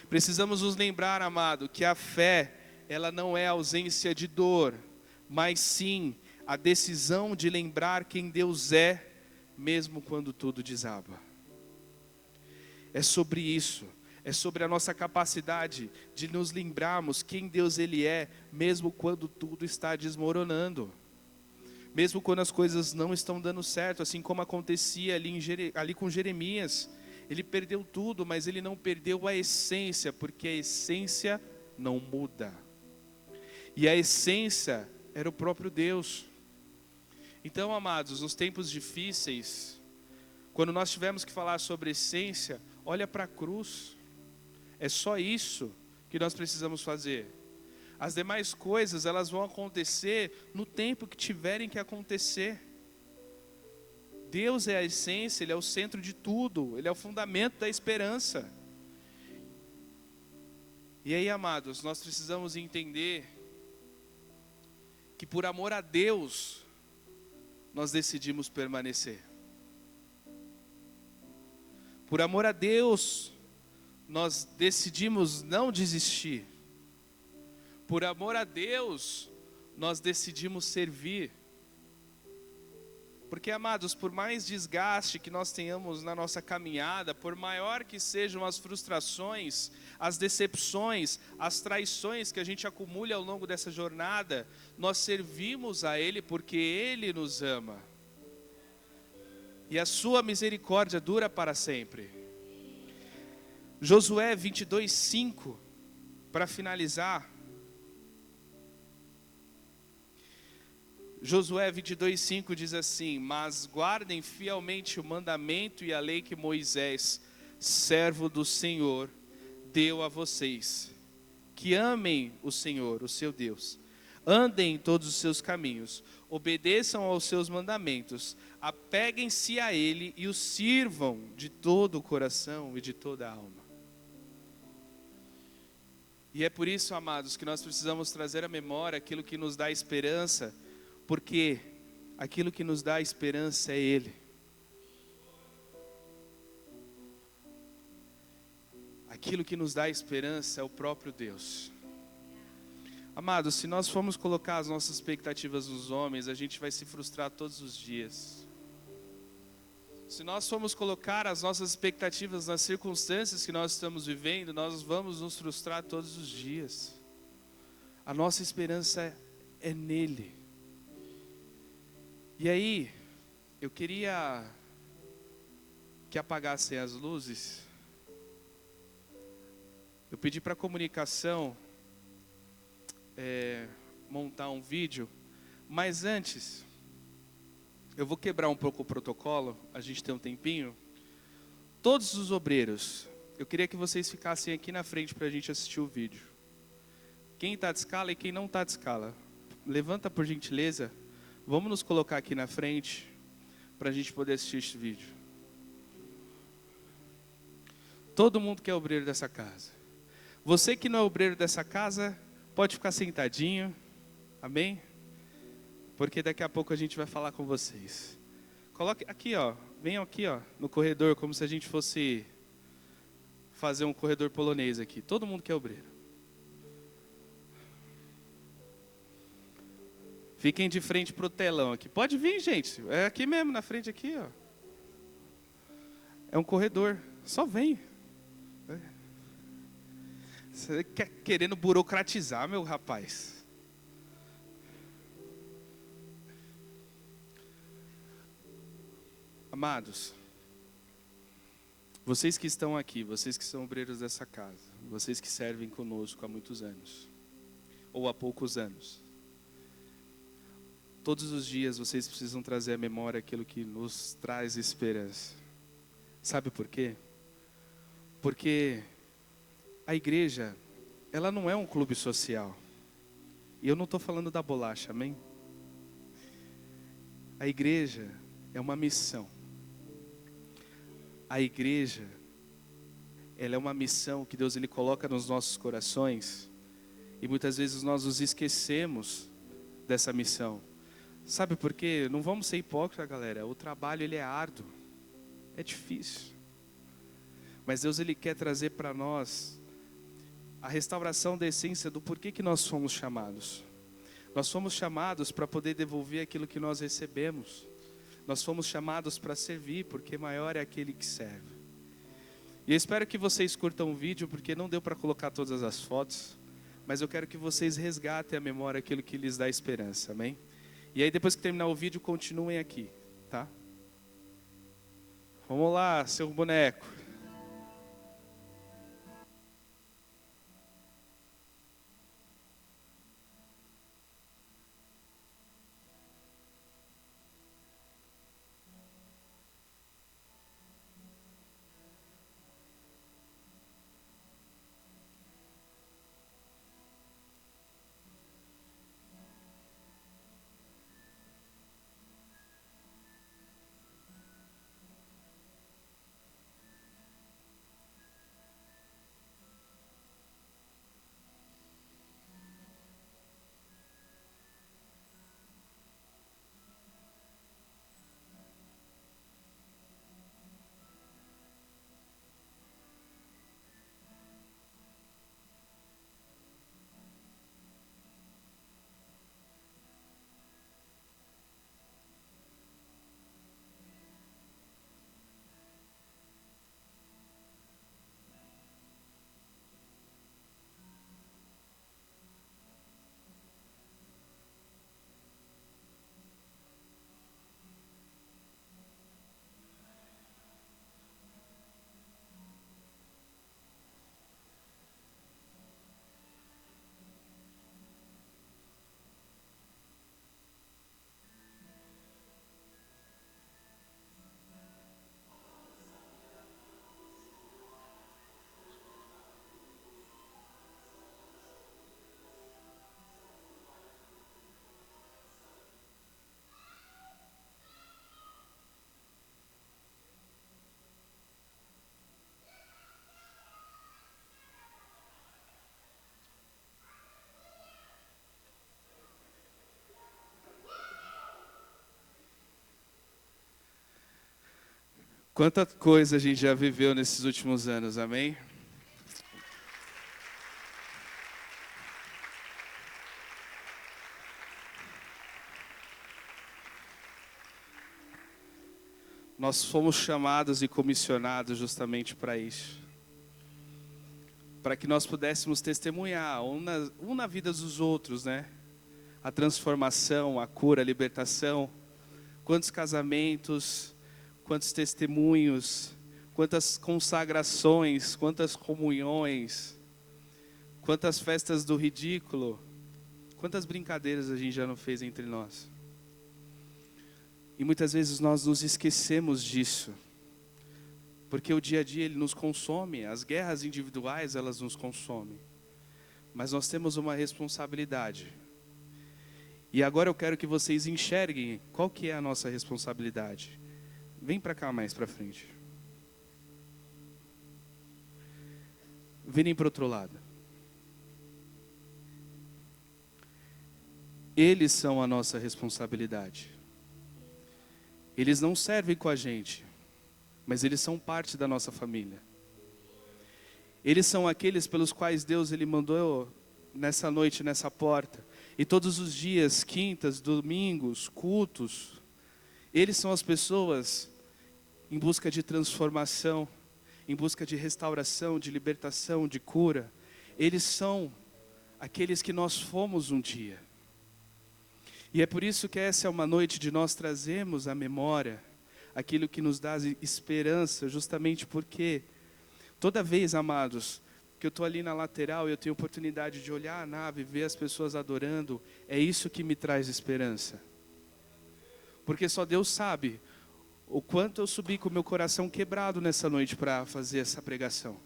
Precisamos nos lembrar, amado, que a fé, ela não é ausência de dor, mas sim a decisão de lembrar quem Deus é, mesmo quando tudo desaba. É sobre isso, é sobre a nossa capacidade de nos lembrarmos quem Deus Ele é, mesmo quando tudo está desmoronando. Mesmo quando as coisas não estão dando certo, assim como acontecia ali com Jeremias. Ele perdeu tudo, mas ele não perdeu a essência, porque a essência não muda. E a essência era o próprio Deus. Então, amados, nos tempos difíceis, quando nós tivermos que falar sobre essência, olha para a cruz. É só isso que nós precisamos fazer. As demais coisas, elas vão acontecer no tempo que tiverem que acontecer. Deus é a essência, Ele é o centro de tudo, Ele é o fundamento da esperança. E aí, amados, nós precisamos entender que por amor a Deus, nós decidimos permanecer. Por amor a Deus, nós decidimos não desistir. Por amor a Deus, nós decidimos servir. Porque, amados, por mais desgaste que nós tenhamos na nossa caminhada, por maior que sejam as frustrações, as decepções, as traições que a gente acumule ao longo dessa jornada, nós servimos a Ele porque Ele nos ama. E a sua misericórdia dura para sempre. Josué 22:5, para finalizar. Josué 22:5 diz assim: mas guardem fielmente o mandamento e a lei que Moisés, servo do Senhor, deu a vocês. Que amem o Senhor, o seu Deus. Andem em todos os seus caminhos, obedeçam aos seus mandamentos, apeguem-se a Ele e o sirvam de todo o coração e de toda a alma. E é por isso, amados, que nós precisamos trazer à memória aquilo que nos dá esperança, porque aquilo que nos dá esperança é Ele. Aquilo que nos dá esperança é o próprio Deus. Amados, se nós formos colocar as nossas expectativas nos homens, a gente vai se frustrar todos os dias. Se nós formos colocar as nossas expectativas nas circunstâncias que nós estamos vivendo, nós vamos nos frustrar todos os dias. A nossa esperança é nele. E aí, eu queria que apagassem as luzes. Eu pedi para a comunicação montar um vídeo, mas antes, eu vou quebrar um pouco o protocolo, a gente tem um tempinho. Todos os obreiros, eu queria que vocês ficassem aqui na frente para a gente assistir o vídeo. Quem está de escala e quem não está de escala, levanta por gentileza, vamos nos colocar aqui na frente para a gente poder assistir este vídeo. Todo mundo que é obreiro dessa casa. Você que não é obreiro dessa casa, pode ficar sentadinho, amém? Porque daqui a pouco a gente vai falar com vocês. Coloque aqui, ó, venham aqui, ó, no corredor, como se a gente fosse fazer um corredor polonês aqui. Todo mundo que é obreiro. Fiquem de frente pro telão aqui. Pode vir, gente. É aqui mesmo, na frente aqui, ó. É um corredor. Só vem. Você quer querendo burocratizar, meu rapaz. Amados, vocês que estão aqui, vocês que são obreiros dessa casa, vocês que servem conosco há muitos anos, ou há poucos anos, todos os dias vocês precisam trazer à memória aquilo que nos traz esperança. Sabe por quê? Porque a igreja, ela não é um clube social. E eu não estou falando da bolacha, amém? A igreja é uma missão. A igreja, ela é uma missão que Deus ele coloca nos nossos corações. E muitas vezes nós nos esquecemos dessa missão. Sabe por quê? Não vamos ser hipócritas, galera. O trabalho ele é árduo. É difícil. Mas Deus ele quer trazer para nós a restauração da essência do porquê que nós fomos chamados. Nós fomos chamados para poder devolver aquilo que nós recebemos. Nós fomos chamados para servir, porque maior é aquele que serve. E eu espero que vocês curtam o vídeo, porque não deu para colocar todas as fotos, mas eu quero que vocês resgatem a memória aquilo que lhes dá esperança, amém? E aí depois que terminar o vídeo, continuem aqui, tá? Vamos lá, seu boneco. Quanta coisa a gente já viveu nesses últimos anos, amém? Nós fomos chamados e comissionados justamente para isso. Para que nós pudéssemos testemunhar, um na vida dos outros, né? A transformação, a cura, a libertação. Quantos casamentos, quantos testemunhos, quantas consagrações, quantas comunhões, quantas festas do ridículo, quantas brincadeiras a gente já não fez entre nós. E muitas vezes nós nos esquecemos disso, porque o dia a dia ele nos consome, as guerras individuais elas nos consomem. Mas nós temos uma responsabilidade. E agora eu quero que vocês enxerguem qual que é a nossa responsabilidade. Vem para cá mais para frente. Virem para o outro lado. Eles são a nossa responsabilidade. Eles não servem com a gente, mas eles são parte da nossa família. Eles são aqueles pelos quais Deus ele mandou nessa noite, nessa porta. E todos os dias, quintas, domingos, cultos, eles são as pessoas em busca de transformação, em busca de restauração, de libertação, de cura. Eles são aqueles que nós fomos um dia. E é por isso que essa é uma noite de nós trazermos à memória aquilo que nos dá esperança, justamente porque toda vez, amados, que eu estou ali na lateral e eu tenho oportunidade de olhar a nave, ver as pessoas adorando, é isso que me traz esperança. Porque só Deus sabe o quanto eu subi com o meu coração quebrado nessa noite para fazer essa pregação.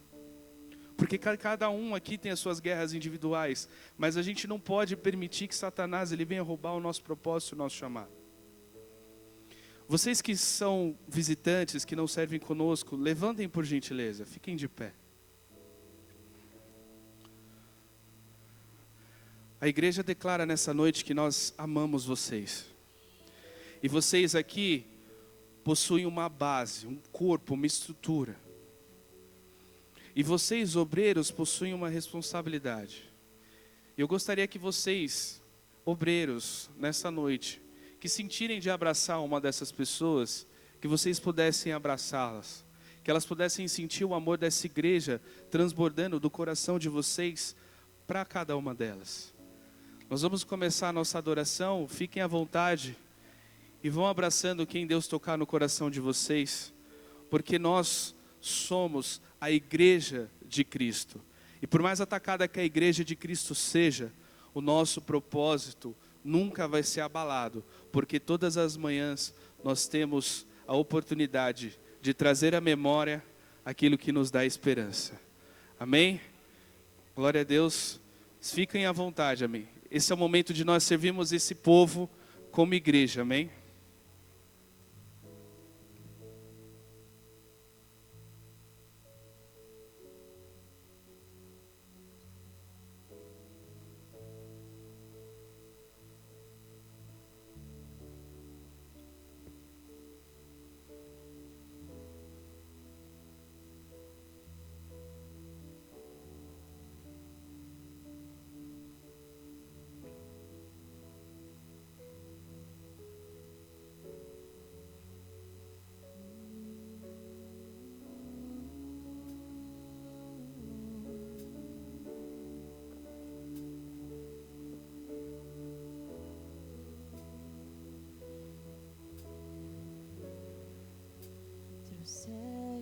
Porque cada um aqui tem as suas guerras individuais, mas a gente não pode permitir que Satanás ele venha roubar o nosso propósito, o nosso chamado. Vocês que são visitantes, que não servem conosco, levantem por gentileza, fiquem de pé. A igreja declara nessa noite que nós amamos vocês. E vocês aqui possuem uma base, um corpo, uma estrutura. E vocês, obreiros, possuem uma responsabilidade. Eu gostaria que vocês, obreiros, nessa noite, que sentirem de abraçar uma dessas pessoas, que vocês pudessem abraçá-las. Que elas pudessem sentir o amor dessa igreja transbordando do coração de vocês para cada uma delas. Nós vamos começar a nossa adoração, fiquem à vontade e vão abraçando quem Deus tocar no coração de vocês, porque nós somos a igreja de Cristo. E por mais atacada que a igreja de Cristo seja, o nosso propósito nunca vai ser abalado, porque todas as manhãs nós temos a oportunidade de trazer à memória aquilo que nos dá esperança. Amém? Glória a Deus. Fiquem à vontade, amém. Esse é o momento de nós servirmos esse povo como igreja, amém?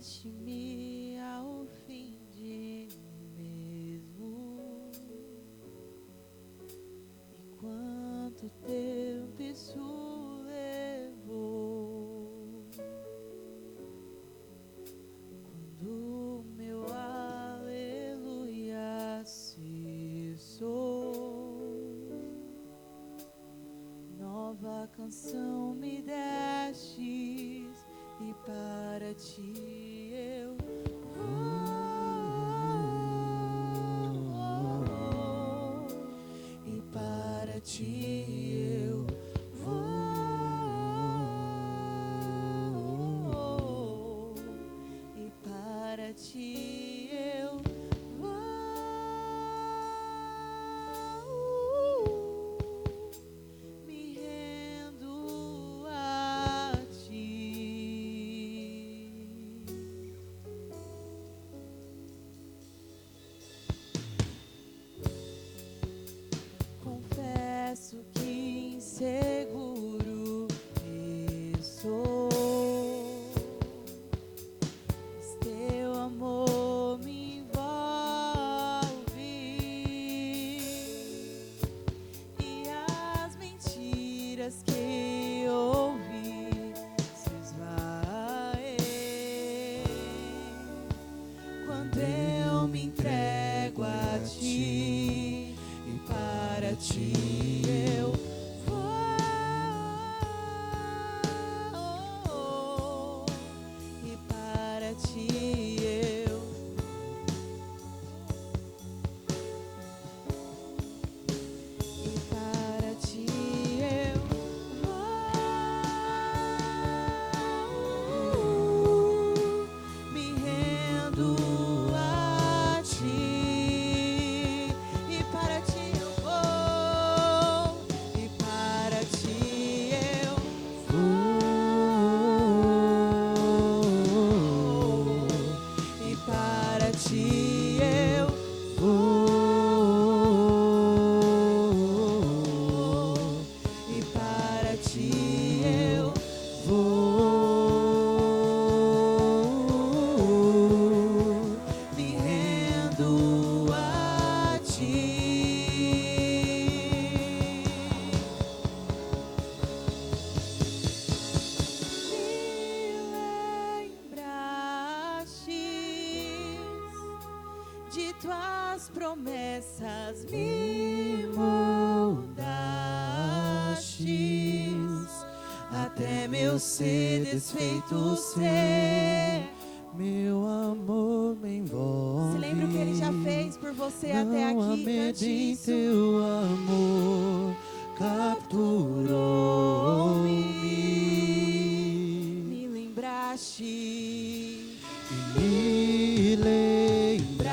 Trouxeste-me ao fim de mim mesmo, e quanto tempo isso levou, quando meu aleluia cessou, nova canção me destes, e para ti eu vou, e para ti eu vou. ti eu vou. E para ti eu para ti eu vou, me rendo a ti, e para ti eu vou, e para ti eu vou, e para ti eu e para ti eu vou, me rendo a ti. Me lembrastes de tuas promessas, me moldaste até meu ser desfeito ser. Meu amor me envolve. Se lembra o que ele já fez por você até aqui? Não há Cante medo em isso. teu amor, capturou-me. Me lembraste E me lembrastes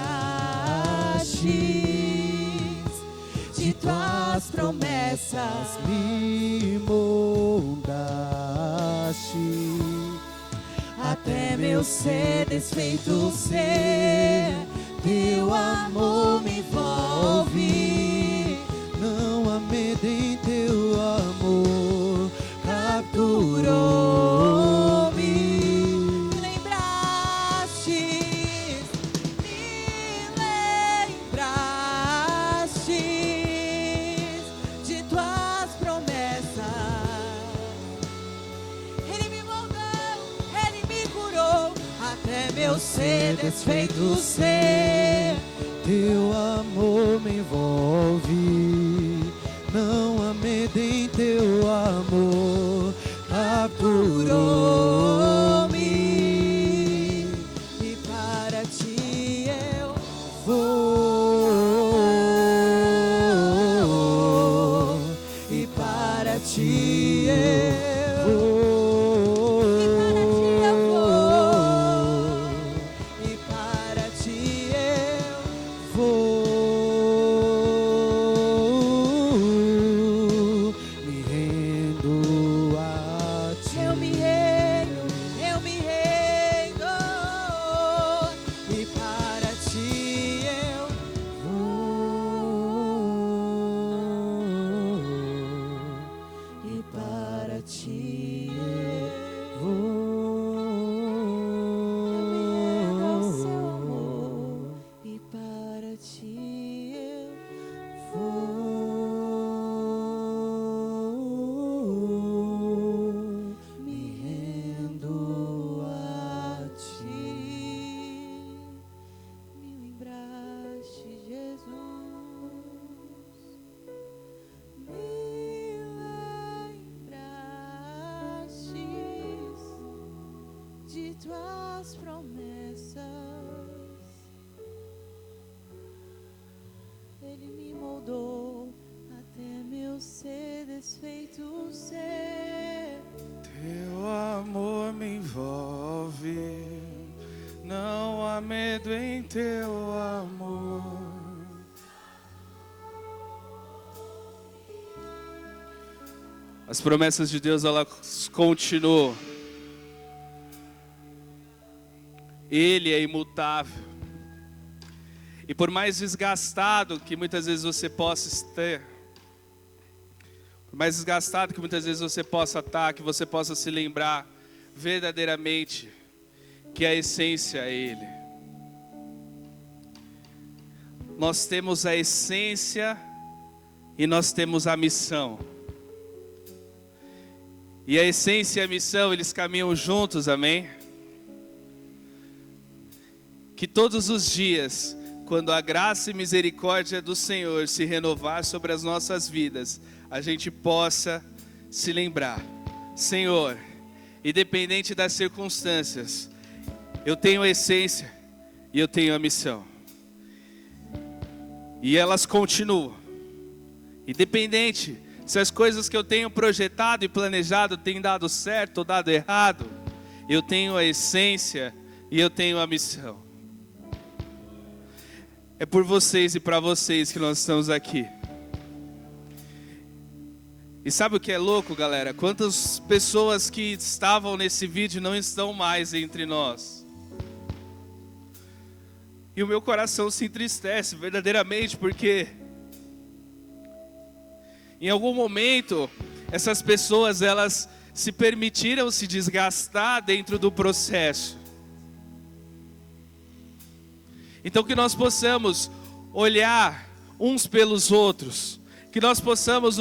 de tuas promessas, me moldaste até meu ser desfeito ser. Teu amor me envolve, não há medo em teu amor, capturou-me. capturou-me. Me lembrastes de tuas promessas. Ele me moldou, ele me curou, até meu ser desfeito ser. Teu amor me envolve, não há medo em teu amor, capturou-me. E para ti eu Vou, e para ti eu vou, e para ti eu vou, me rendo a ti. eu me rendo, e para ti eu Vou, e para ti eu me rendo ao seu amor, e para ti eu vou, me rendo a ti. Me lembraste, Jesus. Me lembrastes de tuas promessas. Ele me moldou até meu ser desfeito ser. Teu amor me envolve, não há medo em teu amor. As promessas de Deus, elas continuam. Ele é imutável. E por mais desgastado que muitas vezes você possa ter, por mais desgastado que muitas vezes você possa estar, que você possa se lembrar verdadeiramente que a essência é Ele. Nós temos a essência e nós temos a missão. E a essência e a missão, eles caminham juntos, amém? Que todos os dias quando a graça e misericórdia do Senhor se renovar sobre as nossas vidas, a gente possa se lembrar: Senhor, independente das circunstâncias, eu tenho a essência e eu tenho a missão. E elas continuam. Independente se as coisas que eu tenho projetado e planejado têm dado certo ou dado errado, eu tenho a essência e eu tenho a missão. É por vocês e para vocês que nós estamos aqui. E sabe o que é louco, galera? Quantas pessoas que estavam nesse vídeo não estão mais entre nós. E o meu coração se entristece verdadeiramente, porque em algum momento essas pessoas, elas se permitiram se desgastar dentro do processo. Então que nós possamos olhar uns pelos outros, que nós possamos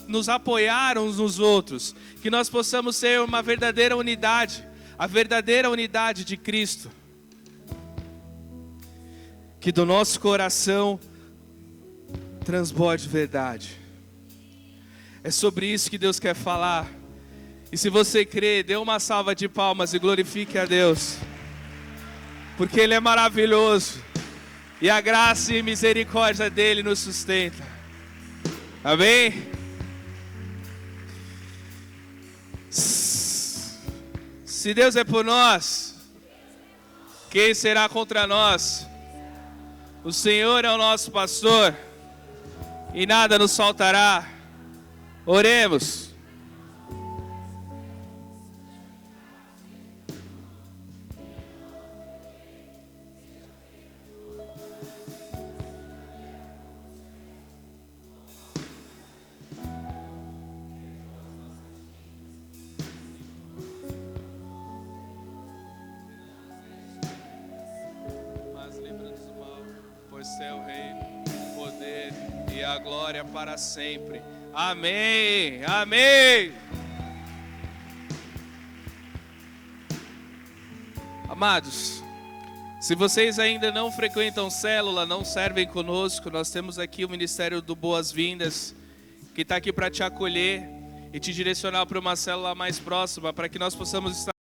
nos apoiar uns nos outros, que nós possamos ser uma verdadeira unidade, a verdadeira unidade de Cristo. Que do nosso coração transborde verdade. É sobre isso que Deus quer falar. E se você crê, dê uma salva de palmas e glorifique a Deus, porque Ele é maravilhoso e a graça e misericórdia dEle nos sustenta. Amém? Se Deus é por nós, quem será contra nós? O Senhor é o nosso pastor e nada nos faltará. Oremos. Mas livra-nos do mal, pois é o reino, o poder e a glória para sempre. Amém, amém. Amados, se vocês ainda não frequentam célula, não servem conosco, nós temos aqui o Ministério do Boas-Vindas, que está aqui para te acolher e te direcionar para uma célula mais próxima, para que nós possamos estar